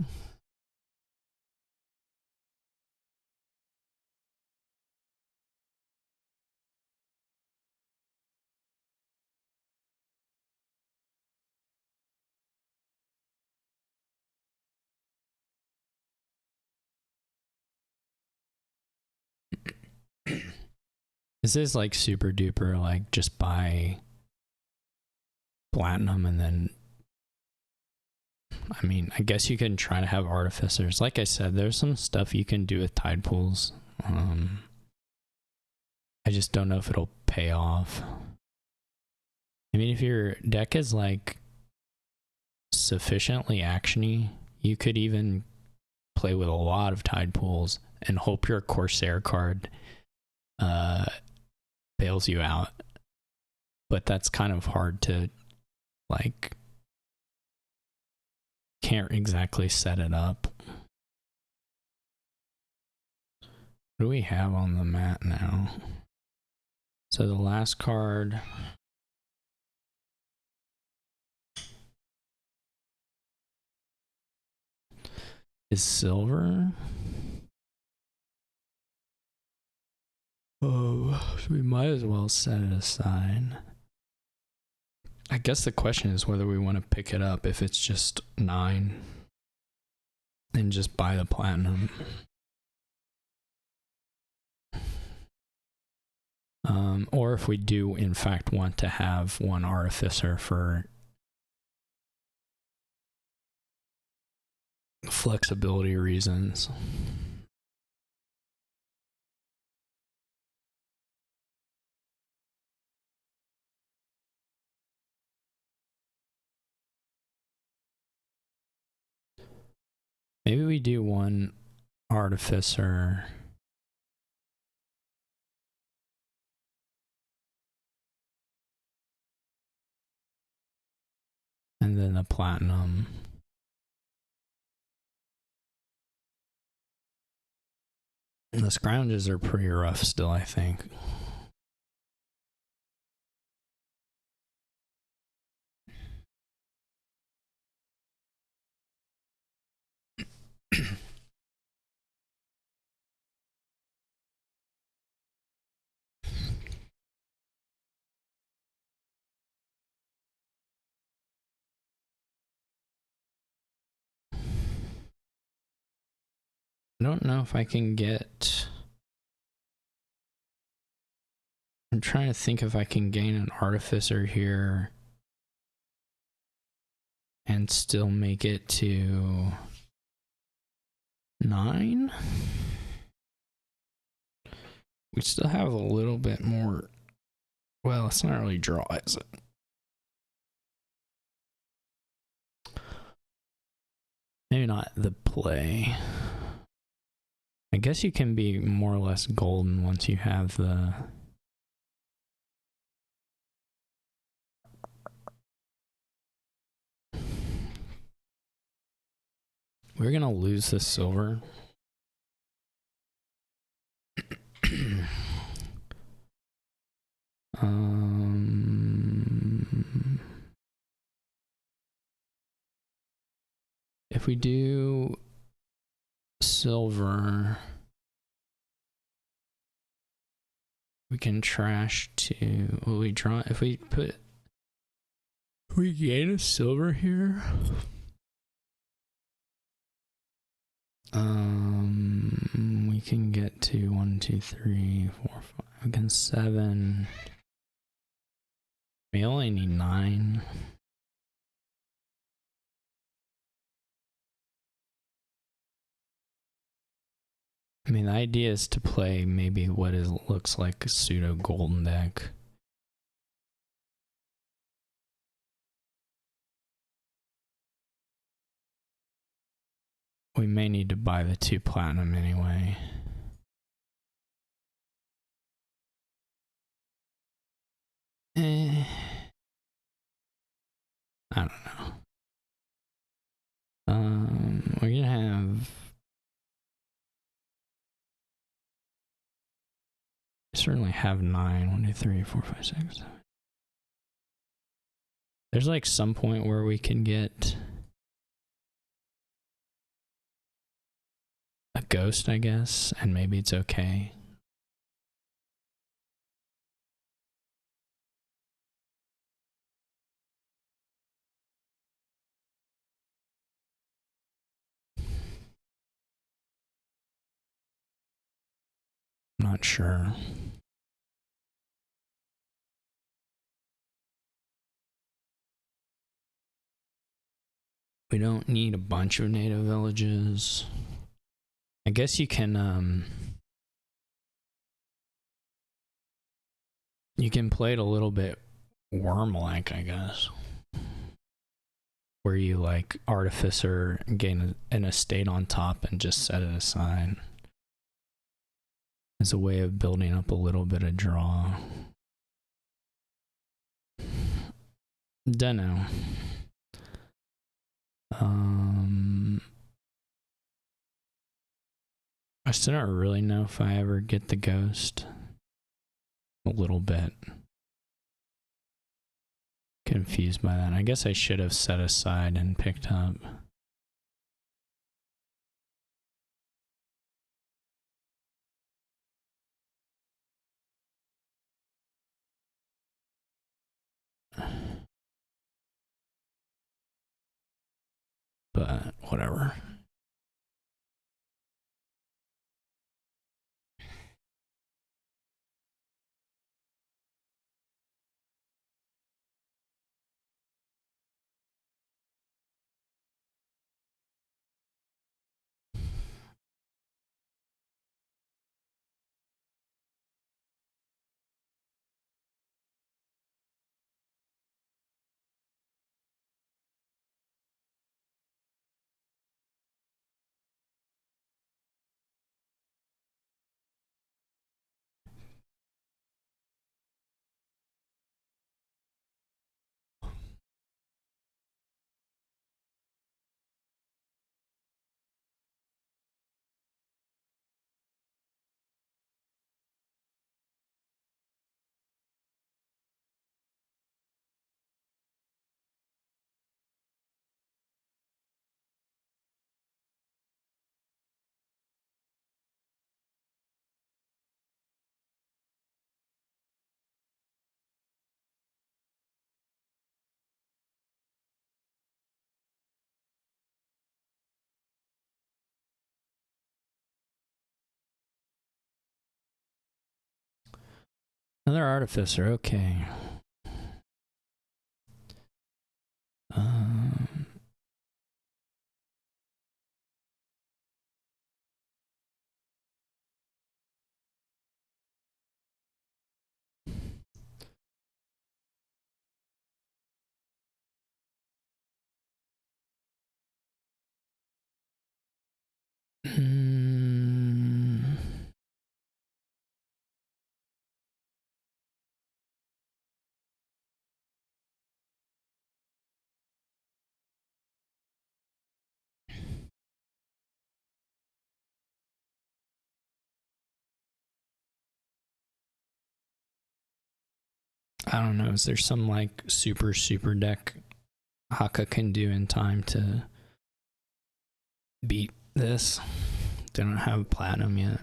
This is like super duper, like just buy platinum and then, I mean, I guess you can try to have artificers. Like I said, there's some stuff you can do with tide pools. I just don't know if it'll pay off. I mean, if your deck is like sufficiently actiony, you could even play with a lot of tide pools and hope your Corsair card bails you out. But that's kind of hard to, like, can't exactly set it up. What do we have on the mat now? So the last card is silver. Oh, so we might as well set it aside. I guess the question is whether we want to pick it up if it's just 9 and just buy the platinum. Or if we do in fact want to have one artificer for flexibility reasons. Maybe we do one artificer and then the platinum. The scrounges are pretty rough still, I think. I don't know if I can get... I'm trying to think if I can gain an artificer here and still make it to 9. We still have a little bit more. Well, it's not really draw, is it? Maybe not the play. I guess you can be more or less golden once you have the... We're gonna lose the silver. If we do silver, we can trash to... Will we draw... If we put... We gain a silver here. We can get to 1, 2, 3, 4, 5. We can 7. We only need 9. I mean, the idea is to play maybe what is looks like a pseudo golden deck. We may need to buy the 2 platinum anyway. I don't know. We're gonna have... Certainly have 9. 1, 2, 3, 4, 5, 6, 7. There's like some point where we can get a ghost, I guess, and maybe it's okay. I'm not sure. We don't need a bunch of native villages. I guess you can play it a little bit worm-like, I guess. Where you like artificer, gain an estate on top and just set it aside. As a way of building up a little bit of draw. Dunno. I still don't really know if I ever get the ghost. A little bit confused by that. I guess I should have set aside and picked up. But whatever. Another artificer, okay. I don't know. Is there some like super deck Hakha can do in time to beat this? They don't have platinum yet.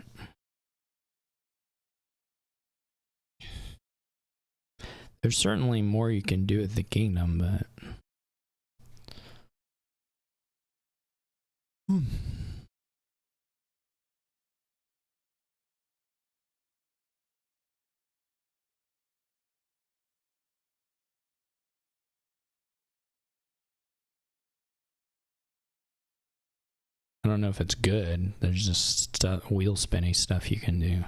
There's certainly more you can do with the kingdom, but I don't know if it's good. There's just wheel spinny stuff you can do.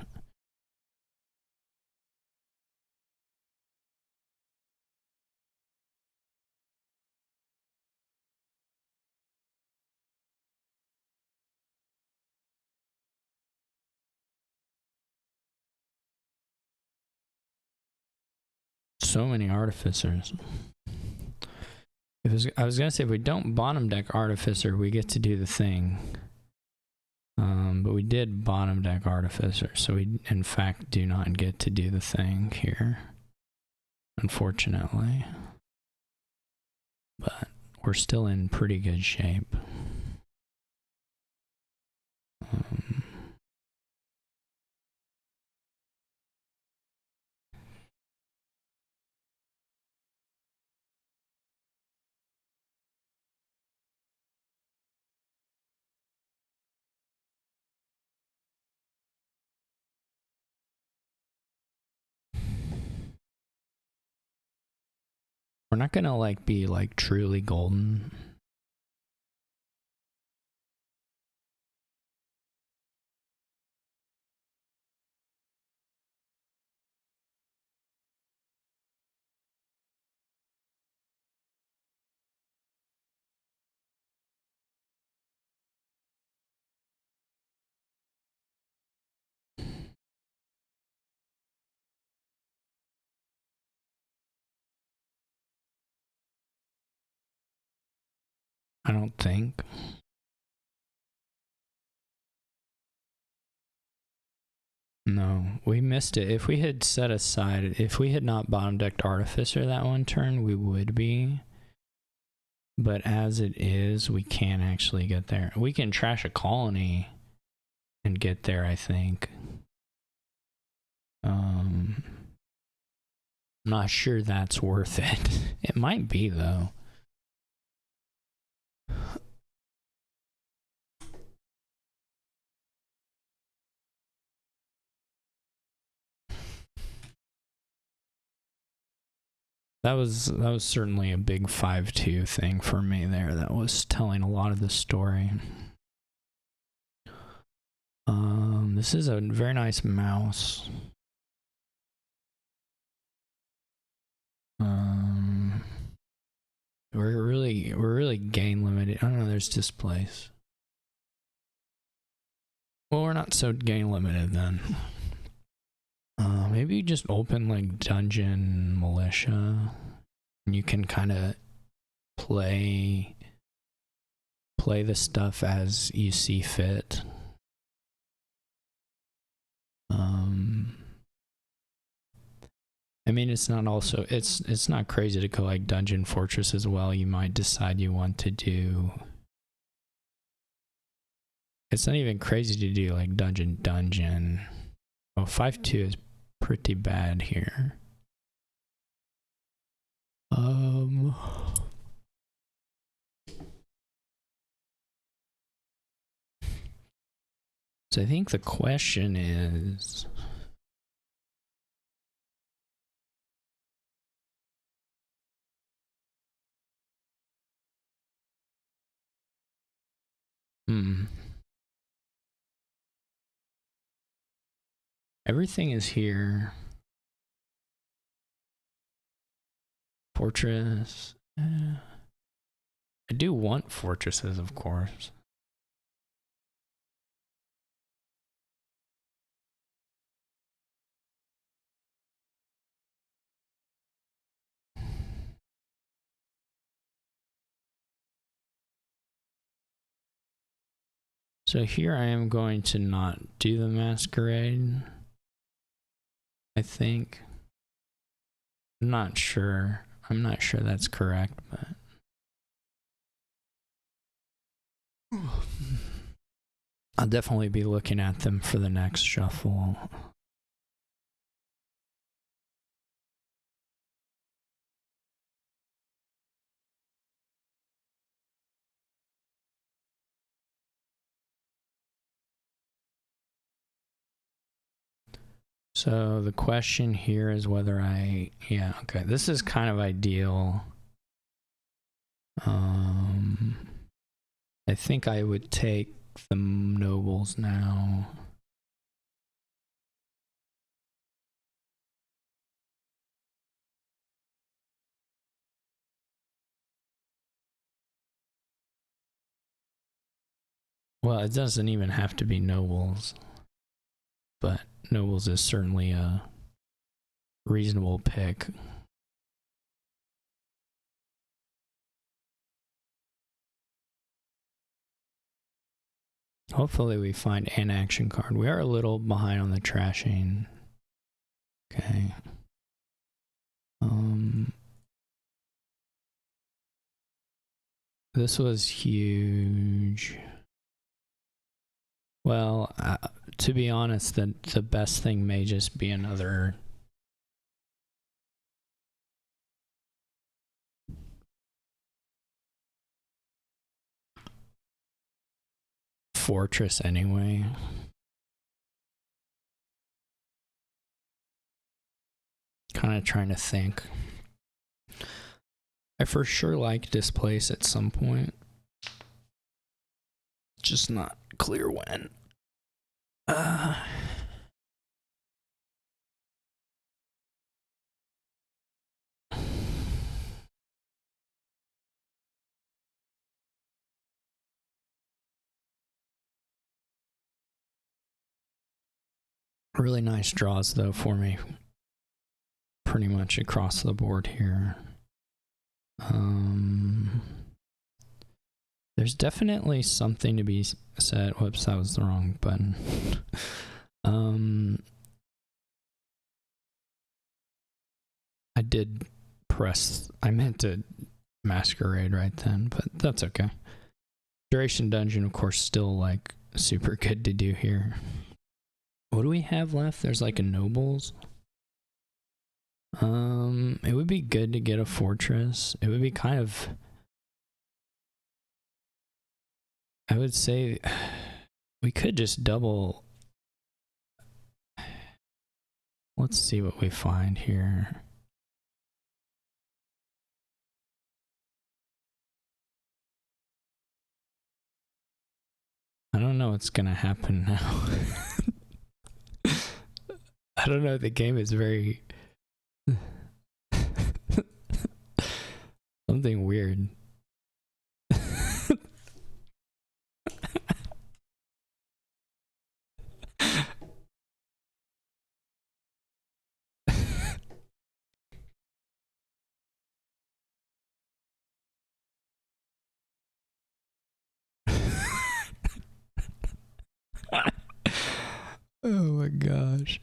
So many artificers. I was gonna say, if we don't bottom deck artificer, we get to do the thing. But we did bottom deck artificer, so we in fact do not get to do the thing here, unfortunately. But we're still in pretty good shape. We're not gonna like be like truly golden I don't think. No, we missed it. If we had set aside, if we had not bottom decked Artificer that one turn, we would be. But as it is, we can't actually get there. We can trash a colony and get there, I think. I'm not sure that's worth it. It might be, though. That was certainly a big 5-2 thing for me there. That was telling a lot of the story. This is a very nice mouse. We're really gain limited. Oh no, there's displace. Well, we're not so gain limited then. Maybe you just open like Dungeon Militia, and you can kind of play the stuff as you see fit. I mean, it's not also it's not crazy to go like Dungeon Fortress as well. You might decide you want to do. It's not even crazy to do like Dungeon. Oh, 5-2 is pretty bad here. So I think the question is, everything is here. Fortress. I do want fortresses, of course. So here I am going to not do the masquerade, I think. I'm not sure that's correct, but I'll definitely be looking at them for the next shuffle. So the question here is whether yeah, okay, this is kind of ideal. I think I would take the nobles now. Well, it doesn't even have to be nobles, but nobles is certainly a reasonable pick. Hopefully we find an action card. We are a little behind on the trashing. Okay. This was huge. Well, to be honest, the best thing may just be another fortress anyway. Kind of trying to think. I for sure like displace at some point. Just not clear when. Really nice draws though for me. Pretty much across the board here. There's definitely something to be said. Whoops, that was the wrong button. I did press. I meant to masquerade right then, but that's okay. Duration dungeon, of course, still like super good to do here. What do we have left? There's like a nobles. It would be good to get a fortress. It would be kind of, I would say we could just double. Let's see what we find here. I don't know what's gonna happen now. I don't know, the game is very something weird. Oh my gosh.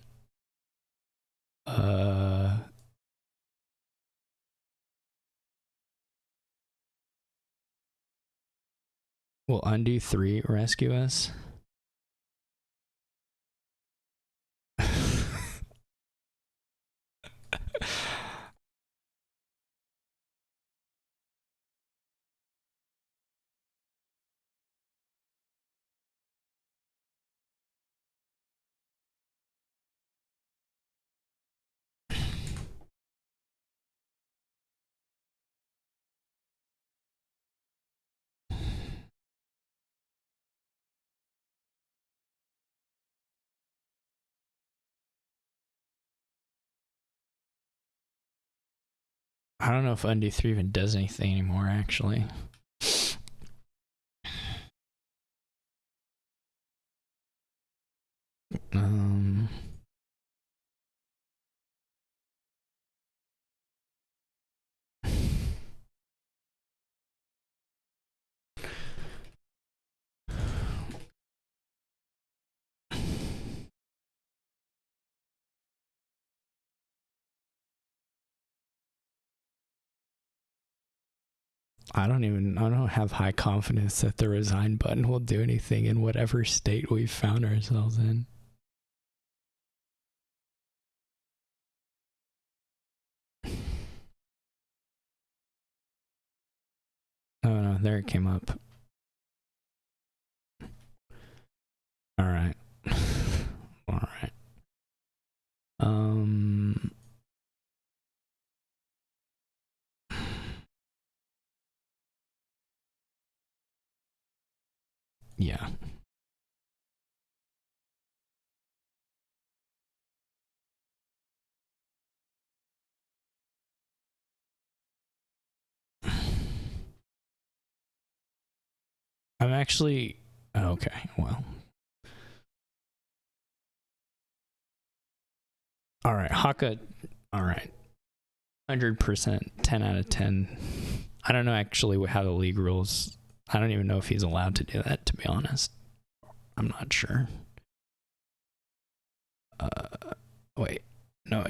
Will undo 3 rescue us? I don't know if undo 3 even does anything anymore, actually. I don't have high confidence that the resign button will do anything in whatever state we've found ourselves in. Oh no, there it came up. Alright. Alright. Yeah. I'm actually okay, well. Alright, Hakha, alright. 100%, 10 out of 10. I don't know actually how the league rules. I don't even know if he's allowed to do that, to be honest. I'm not sure. Wait, no,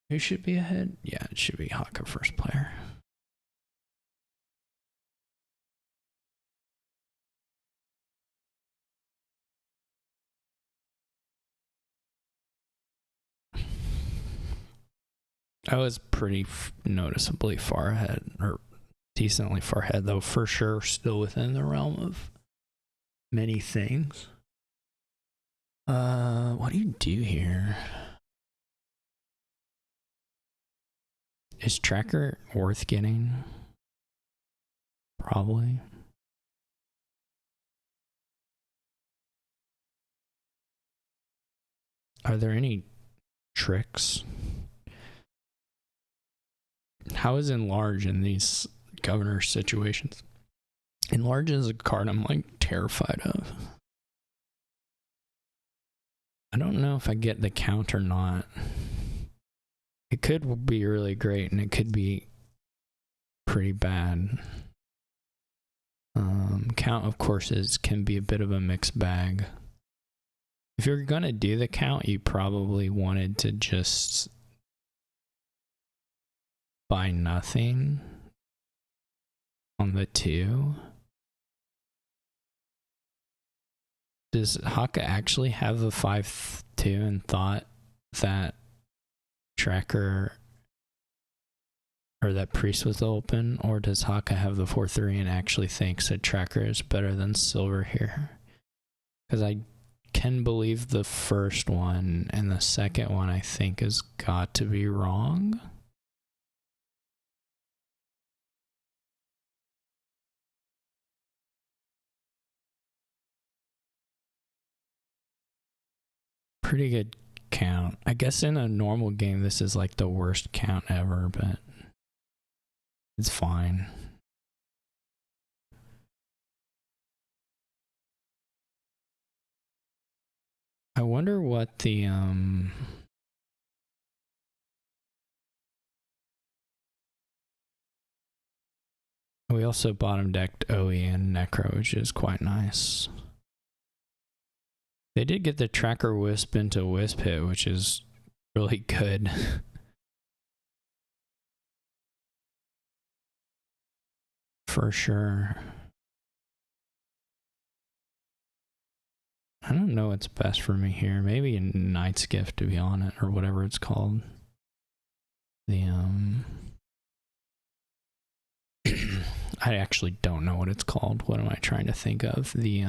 who should be ahead? Yeah, it should be Hakha first player. I was pretty noticeably far ahead, or decently far ahead, though for sure still within the realm of many things. What do you do here? Is tracker worth getting? Probably. Are there any tricks? How is enlarge in these governor situations? Enlarge is a card I'm like terrified of. I don't know if I get the count or not. It could be really great and it could be pretty bad. Count of courses can be a bit of a mixed bag. If you're gonna do the count, you probably wanted to just buy nothing on the 2. Does Hakha actually have the 5-2 and thought that tracker or that priest was open, or does Hakha have the 4-3 and actually thinks that tracker is better than silver here? Because I can believe the first one, and the second one I think has got to be wrong. Pretty good count. I guess in a normal game this is like the worst count ever, but it's fine. I wonder what the we also bottom decked OE and Necro, which is quite nice. They did get the tracker wisp into wisp hit, which is really good. For sure. I don't know what's best for me here. Maybe a Knight's Gift to be on it, or whatever it's called. The I actually don't know what it's called. What am I trying to think of? The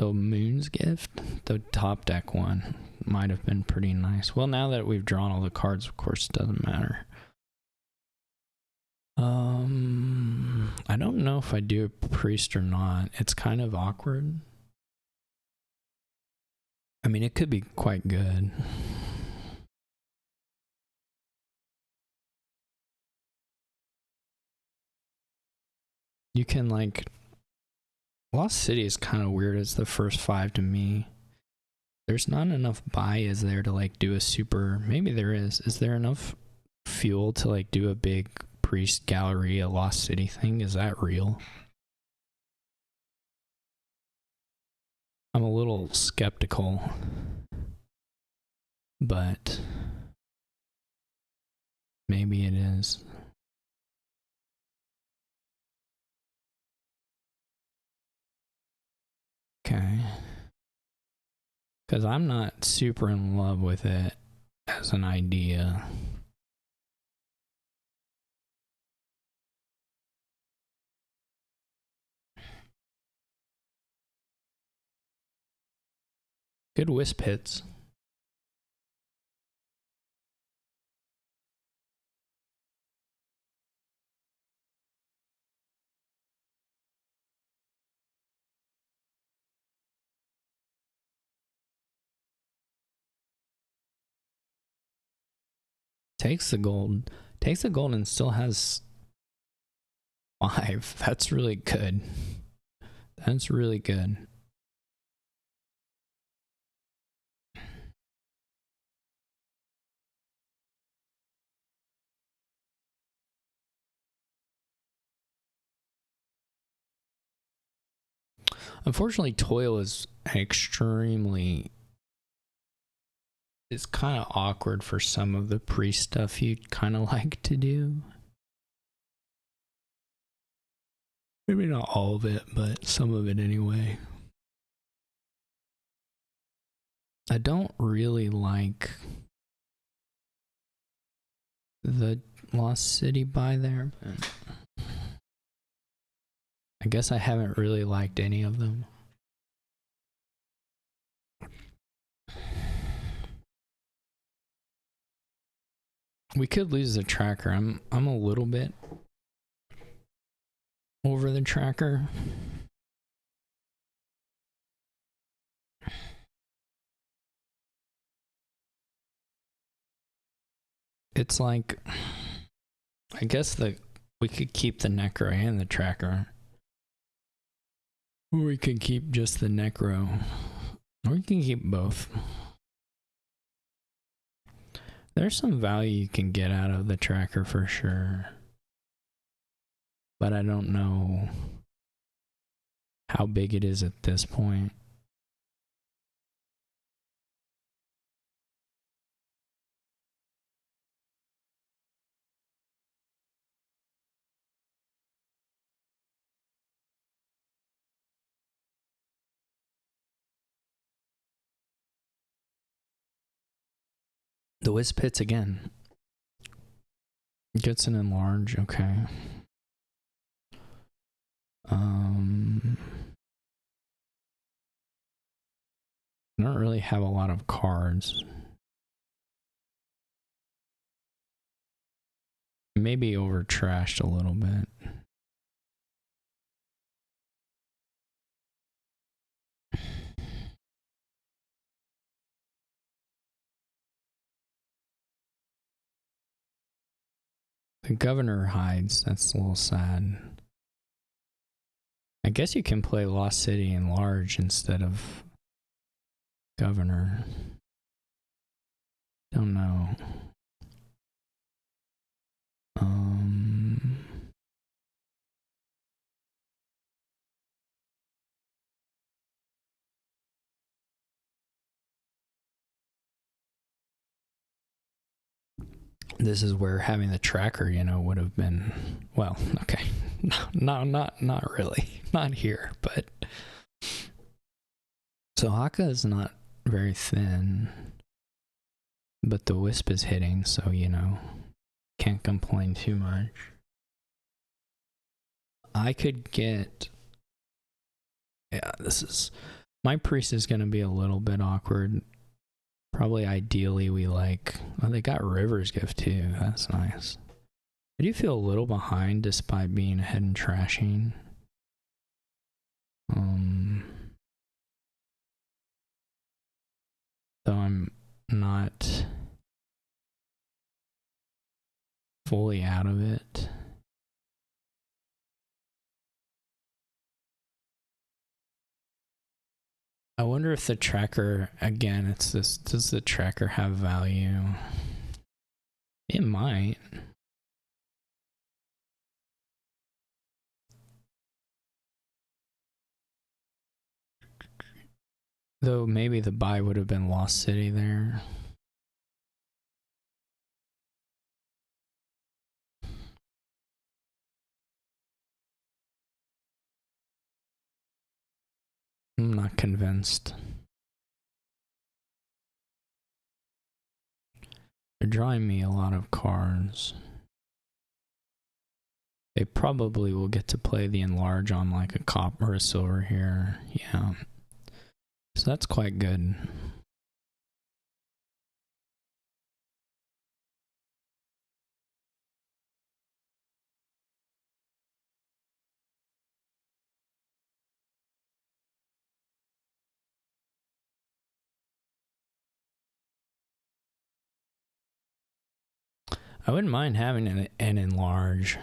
Moon's Gift, the top deck one, might have been pretty nice. Well, now that we've drawn all the cards, of course, it doesn't matter. I don't know if I do a priest or not. It's kind of awkward. I mean, it could be quite good. You can like... Lost City is kind of weird as the first 5 to me. There's not enough buy, is there, to like do a super... Maybe there is. Is there enough fuel to like do a big priest Galleria Lost City thing? Is that real? I'm a little skeptical, but maybe it is. Okay. Because I'm not super in love with it as an idea. Good wisp hits. Takes the gold. Takes the gold and still has 5. That's really good. That's really good. Unfortunately, toil is extremely... It's kind of awkward for some of the priest stuff you'd kind of like to do. Maybe not all of it, but some of it anyway. I don't really like the Lost City buy there, but I guess I haven't really liked any of them. We could lose the tracker. I'm a little bit over the tracker. It's like, I guess we could keep the Necro and the tracker. Or we could keep just the Necro. Or we can keep both. There's some value you can get out of the tracker for sure. But I don't know how big it is at this point. The Wisp hits again. Gets an enlarge, okay. I don't really have a lot of cards. Maybe over trashed a little bit. The governor hides. That's a little sad. I guess you can play Lost City and large instead of governor. Don't know. This is where having the tracker, you know, would have been, well, okay. No, not really. Not here, but so Hakha is not very thin, but the Wisp is hitting, so, you know, can't complain too much. I could get, yeah, my priest is going to be a little bit awkward. Probably ideally we like, oh, they got River's Gift too. That's nice. I do feel a little behind despite being ahead in trashing. Though I'm not fully out of it. I wonder if the tracker, again, it's this, does the tracker have value? It might. Though maybe the buy would have been Lost City there. I'm not convinced. They're drawing me a lot of cards. They probably will get to play the enlarge on like a copper or a silver here. Yeah. So that's quite good. I wouldn't mind having an enlarge,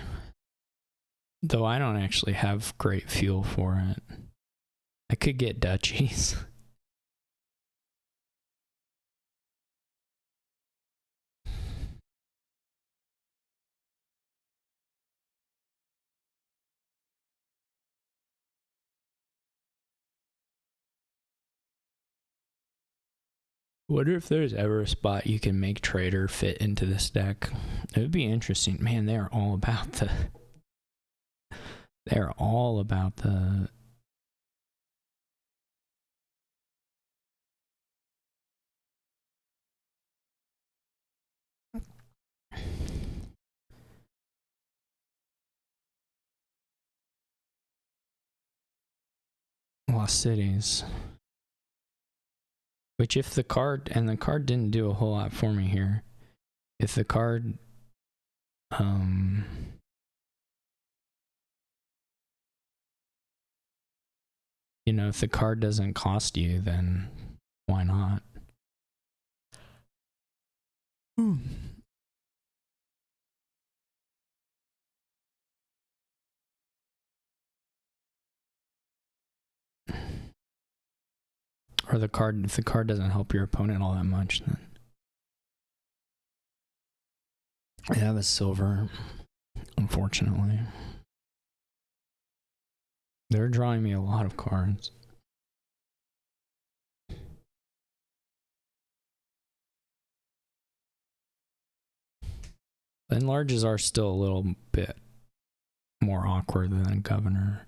though I don't actually have great fuel for it. I could get duchies. Wonder if there's ever a spot you can make Trader fit into this deck. It would be interesting. Man, they are all about the... They're all about the... Lost Cities. Which if the card, and the card didn't do a whole lot for me here. If the card, you know, if the card doesn't cost you, then why not? Or the card, if the card doesn't help your opponent all that much, then I have a silver, unfortunately. They're drawing me a lot of cards. The enlarges are still a little bit more awkward than a governor.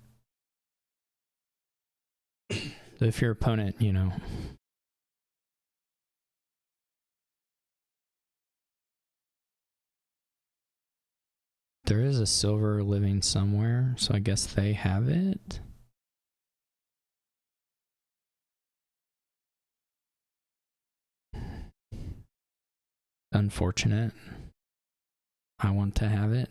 If your opponent, you know, there is a silver living somewhere, so I guess they have it. Unfortunate. I want to have it.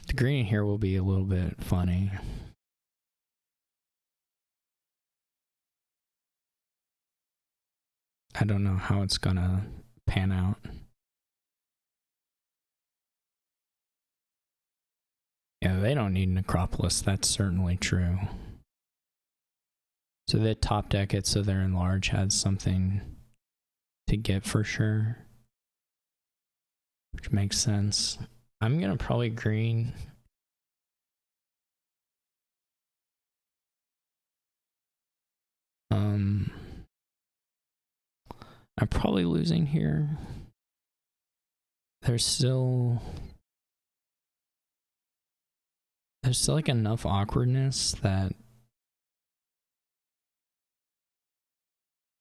The green here will be a little bit funny. I don't know how it's gonna pan out. Yeah, they don't need Necropolis, that's certainly true. So they top deck it so their enlarge has something to get for sure. Which makes sense. I'm gonna probably green. I'm probably losing here. There's still like enough awkwardness that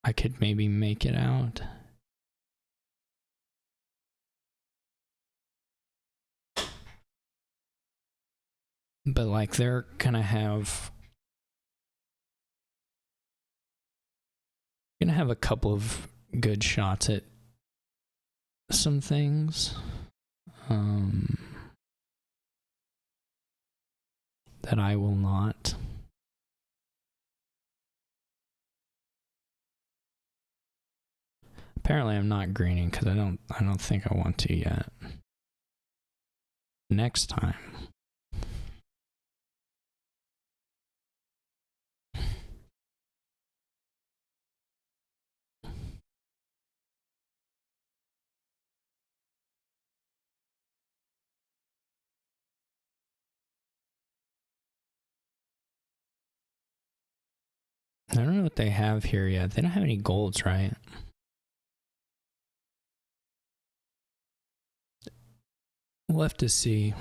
I could maybe make it out. But like they're gonna have a couple of good shots at some things that I will not. Apparently I'm not greening because I don't think I want to yet. Next time. I don't know what they have here yet. They don't have any golds, right? We'll have to see.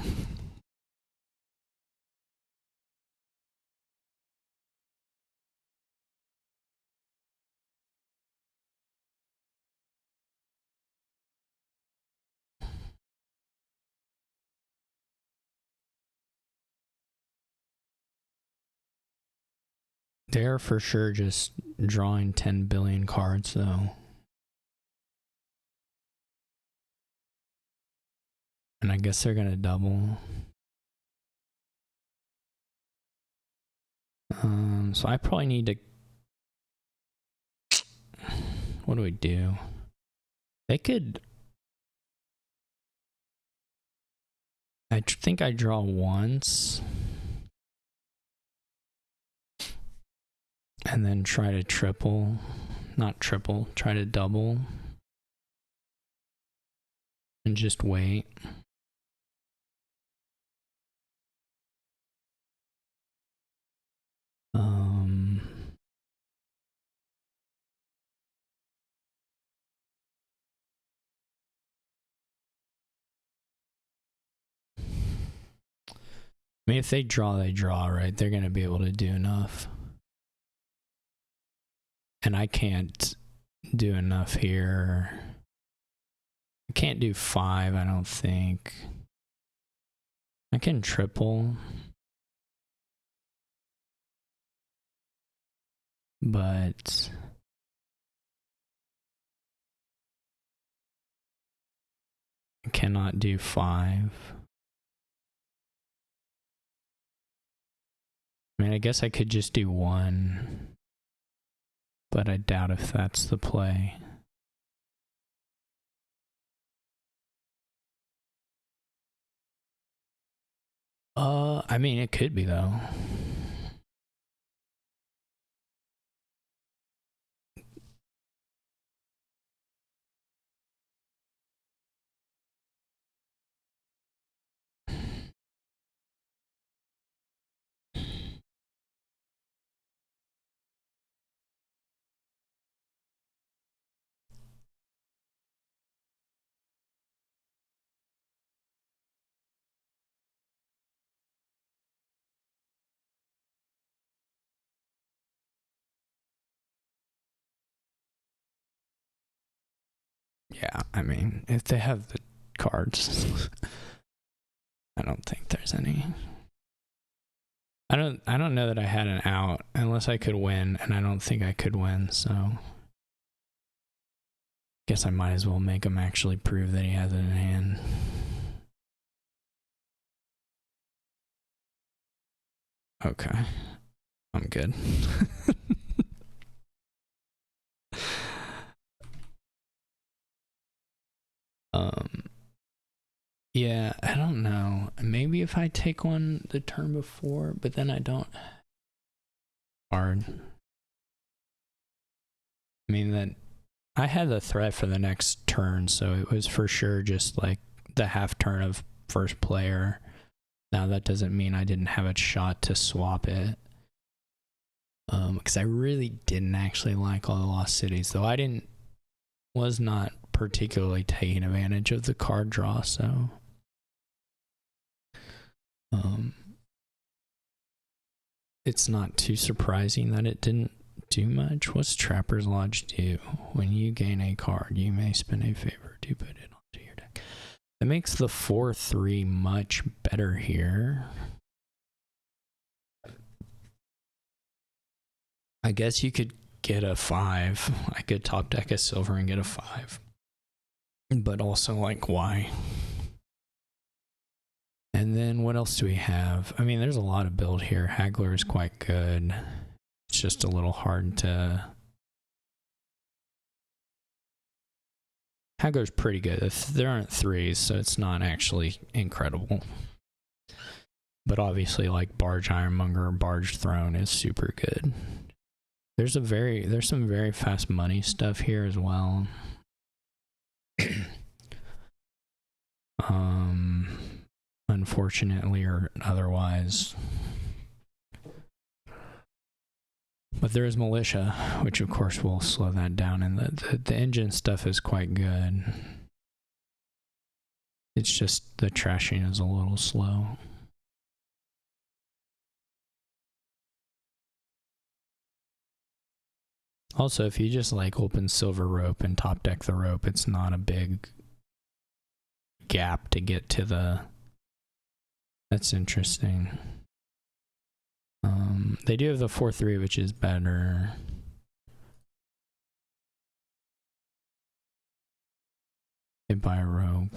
They're for sure just drawing 10 billion cards, though. And I guess they're gonna double. So I probably need to... What do we do? They could... I think I draw once. And then try to triple. Not triple, try to double. And just wait. I mean, if they draw, right? They're going to be able to do enough. And I can't do enough here. I can't do 5, I don't think. I can triple. But... I cannot do 5. I mean, I guess I could just do 1. But I doubt if that's the play. I mean, it could be though. Yeah, I mean, if they have the cards, I don't think there's any. I don't know that I had an out unless I could win, and I don't think I could win, so guess I might as well make him actually prove that he has it in hand. Okay. I'm good. Yeah, I don't know. Maybe if I take one the turn before, but then I don't. Hard. I mean, that I had the threat for the next turn, so it was for sure just like the half turn of first player. Now that doesn't mean I didn't have a shot to swap it. Because I really didn't actually like all the lost cities, though was not particularly taking advantage of the card draw, so it's not too surprising that it didn't do much. What's Trapper's Lodge do? When you gain a card, you may spend a favor to put it onto your deck. That makes the 4/3 much better here. I guess you could get a 5. I could top deck a silver and get a 5. But also, like, why? And then what else do we have? I mean, there's a lot of build here. Haggler is quite good. It's just a little hard to... Haggler's pretty good. There aren't 3s, so it's not actually incredible. But obviously, like, Barge Ironmonger or Barge Throne is super good. There's some very fast money stuff here as well. Unfortunately or otherwise. But there is militia, which of course will slow that down, and the engine stuff is quite good. It's just the trashing is a little slow. Also, if you just like open silver rope and top deck the rope, it's not a big gap to get to the... That's interesting. They do have the 4/3, which is better. They buy a rope.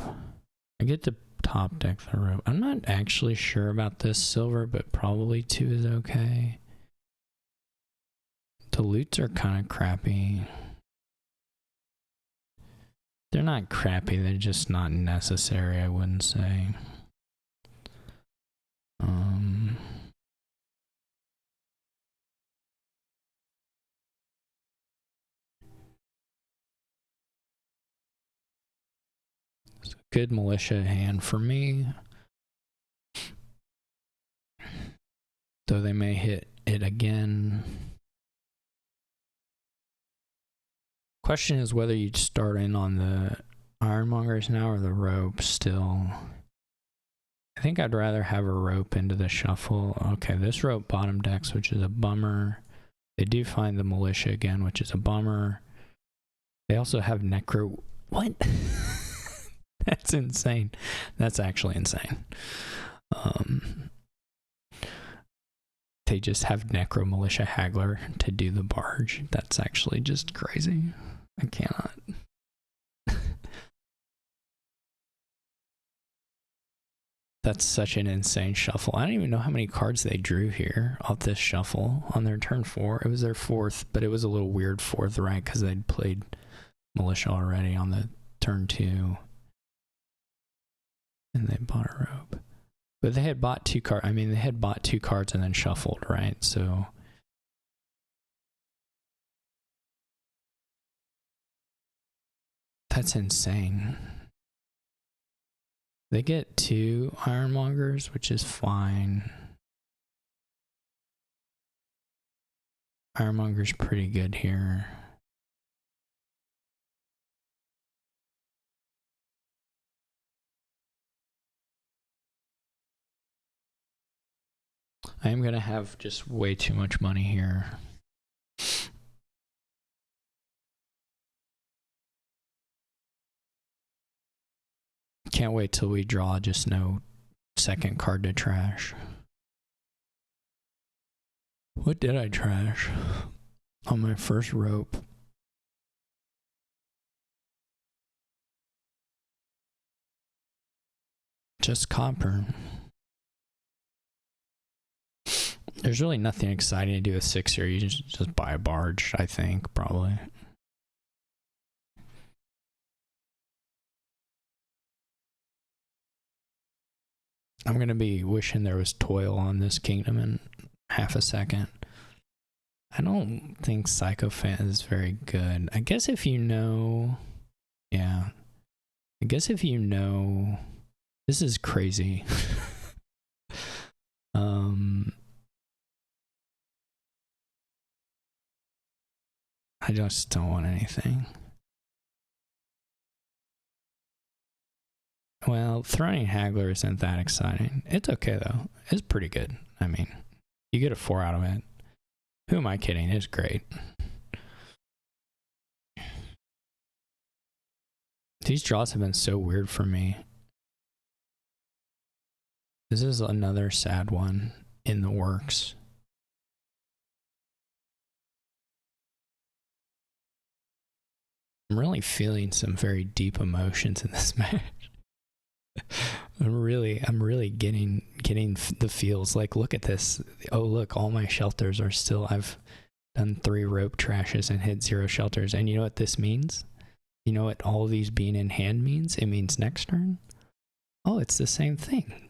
I get to top deck the rope. I'm not actually sure about this silver, but probably 2 is okay. The loots are kind of crappy. They're not crappy, they're just not necessary, I wouldn't say. It's a good militia hand for me. Though they may hit it again. Question is whether you'd start in on the Ironmongers now or the rope still. I think I'd rather have a rope into the shuffle. Okay, this rope bottom decks, which is a bummer. They do find the militia again, which is a bummer. They also have necro... What? That's insane. That's actually insane. They just have necro militia haggler to do the barge. That's actually just crazy. I cannot. That's such an insane shuffle. I don't even know how many cards they drew here off this shuffle on their turn 4. It was their 4th, but it was a little weird 4th, right? Because they'd played militia already on the turn 2. And they bought a rope. But they had bought 2 cards. I mean, they had bought 2 cards and then shuffled, right? So that's insane. They get 2 Ironmongers, which is fine. Ironmonger's pretty good here. I am going to have just way too much money here. Can't wait till we draw just no second card to trash. What did I trash on my first rope? Just copper. There's really nothing exciting to do with 6 here. You just buy a barge, I think, probably. I'm going to be wishing there was toil on this kingdom in half a second. I don't think Sycophant is very good. I guess if you know... Yeah. I guess if you know... This is crazy. I just don't want anything. Well, Throning Haggler isn't that exciting. It's okay, though. It's pretty good. I mean, you get a 4 out of it. Who am I kidding? It's great. These draws have been so weird for me. This is another sad one in the works. I'm really feeling some very deep emotions in this match. I'm really getting the feels. Like, look at this. Oh, look, all my shelters are still, I've done 3 rope trashes and hit 0 shelters. And you know what this means? You know what all of these being in hand means? It means next turn. Oh, it's the same thing.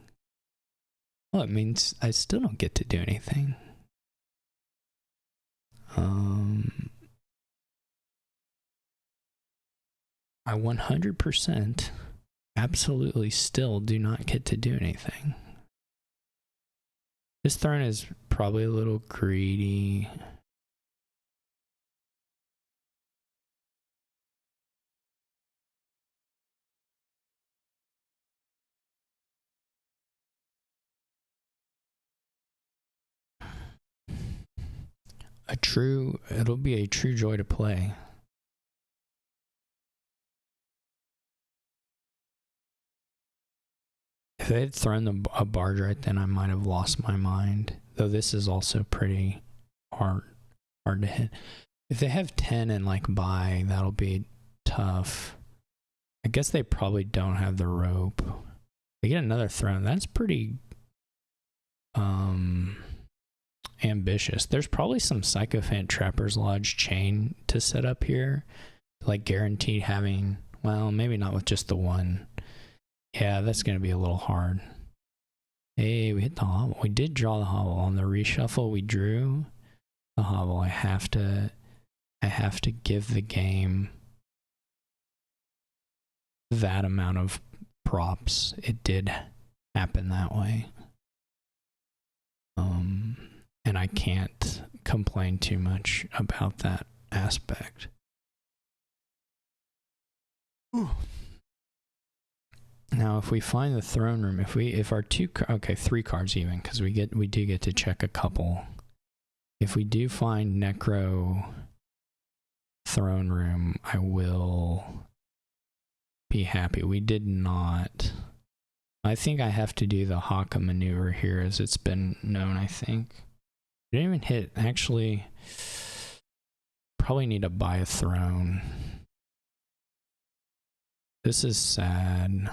Oh, it means I still don't get to do anything. I 100% absolutely still do not get to do anything. This throne is probably a little greedy. It'll be a true joy to play. If they had thrown a barge right then, I might have lost my mind. Though this is also pretty hard to hit. If they have 10 and like buy, that'll be tough. I guess they probably don't have the rope. They get another throne. That's pretty ambitious. There's probably some Sycophant Trapper's Lodge chain to set up here. Like guaranteed having, well, maybe not with just the one. Yeah, that's going to be a little hard. Hey, we hit the hobble. We did draw the hobble. On the reshuffle, we drew the hobble. I have to give the game that amount of props. It did happen that way. And I can't complain too much about that aspect. Ooh. Now, if we find the throne room, if our 3 cards even, because we do get to check a couple. If we do find Necro throne room, I will be happy. We did not. I think I have to do the Hakha maneuver here, as it's been known. I think we didn't even hit. Actually, probably need to buy a throne. This is sad.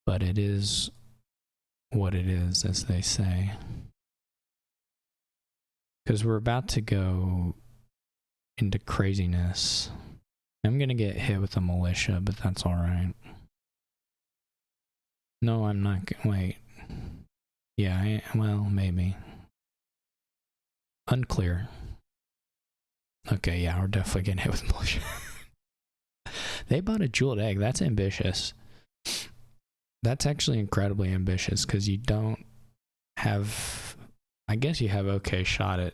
But it is what it is, as they say. Because we're about to go into craziness. I'm going to get hit with a militia, but that's alright. No, I'm not. Wait. Yeah, well, maybe. Unclear. Okay, yeah, we're definitely getting hit with bullshit. They bought a jeweled egg. That's ambitious. That's actually incredibly ambitious because you don't have. I guess you have okay shot at.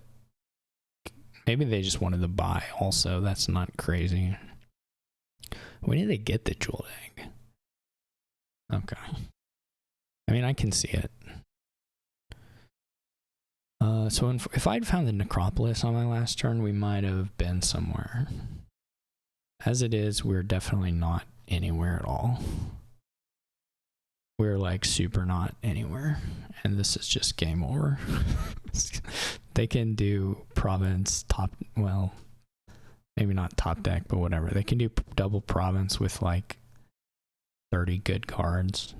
Maybe they just wanted to buy also. That's not crazy. When did they get the jeweled egg? Okay. I mean, I can see it. So if I'd found the necropolis on my last turn, we might have been somewhere. As it is, we're definitely not anywhere at all. We're like super not anywhere. And this is just game over. They can do province top, well, maybe not top deck, but whatever. They can do double province with like 30 good cards.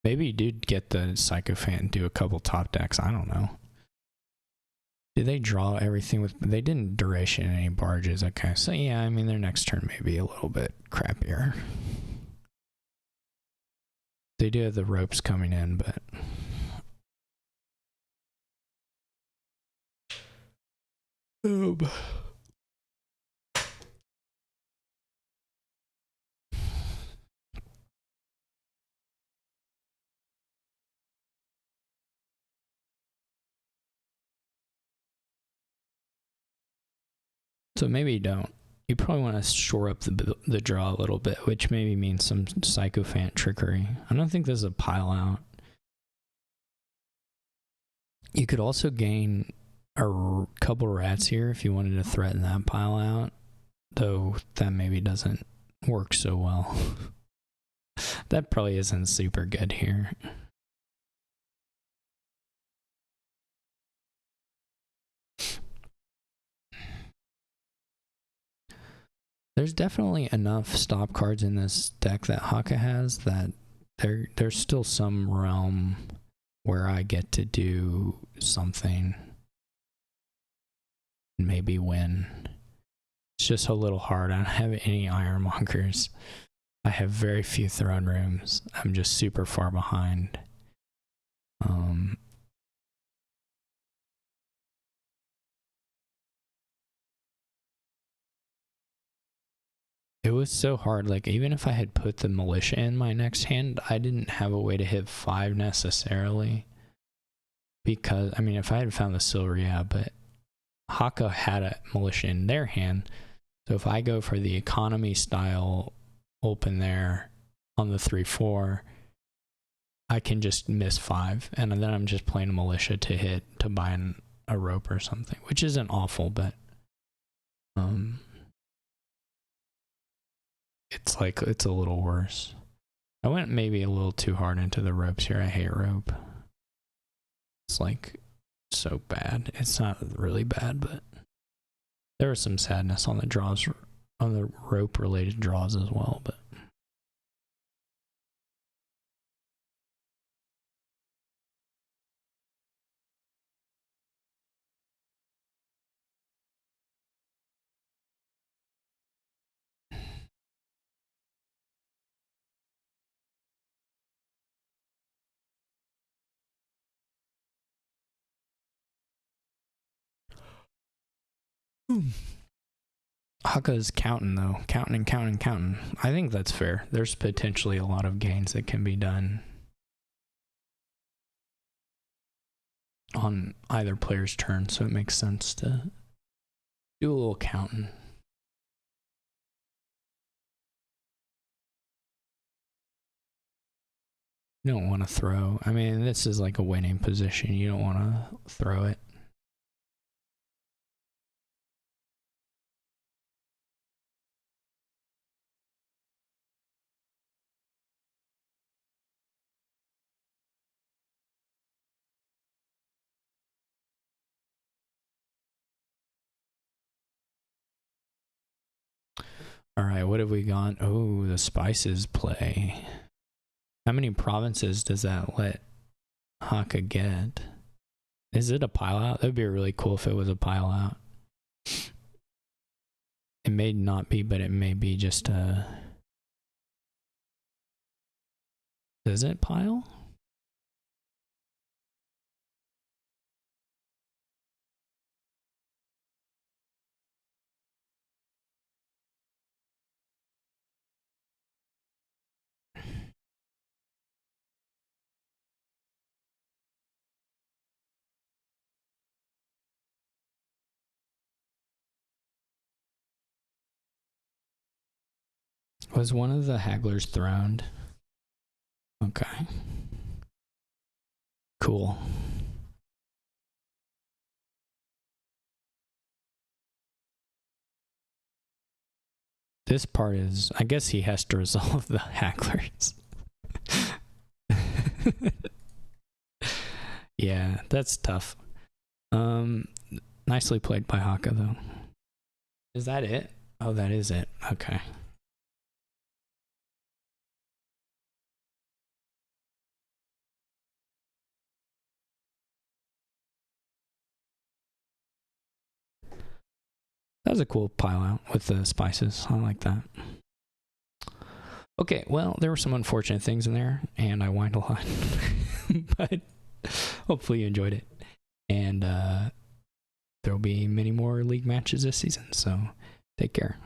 Maybe you did get the Sycophant and do a couple top decks. I don't know. Did they draw everything with... They didn't duration any barges. Okay, so yeah, I mean, their next turn may be a little bit crappier. They do have the ropes coming in, but... So maybe you don't. You probably want to shore up the draw a little bit, which maybe means some Sycophant trickery. I don't think there's a pile out. You could also gain a couple rats here if you wanted to threaten that pile out, though that maybe doesn't work so well. That probably isn't super good here. There's definitely enough stop cards in this deck that Hakha has that there's still some realm where I get to do something and maybe win. It's just a little hard. I don't have any ironmongers. I have very few throne rooms. I'm just super far behind. It was so hard. Like, even if I had put the militia in my next hand, I didn't have a way to hit 5 necessarily. Because, I mean, if I had found the silver, yeah, but Hakha had a militia in their hand. So if I go for the economy style open there on the 3-4, I can just miss 5. And then I'm just playing a militia to hit, to buy a rope or something, which isn't awful, but it's like, it's a little worse. I went maybe a little too hard into the ropes here. I hate rope. It's like so bad. It's not really bad, but there was some sadness on the draws, on the rope related draws as well, but Hakka's counting though. Counting. I think that's fair. There's potentially a lot of gains that can be done on either player's turn, so it makes sense to do a little counting. You don't want to throw. I mean, this is like a winning position. You don't want to throw it. All right, what have we got? Oh, the spices play. How many provinces does that let Hakha get? Is it a pile out? That would be really cool if it was a pile out. It may not be, but it may be just a... Does it pile? Was one of the hagglers throned? Okay. Cool. This part is, I guess he has to resolve the hagglers. Yeah, that's tough. Nicely played by Hakha, though. Is that it? Oh, that is it. Okay. That was a cool pile out with the spices. I like that. Okay, well, there were some unfortunate things in there, and I whined a lot. But hopefully you enjoyed it. And there will be many more league matches this season, so take care.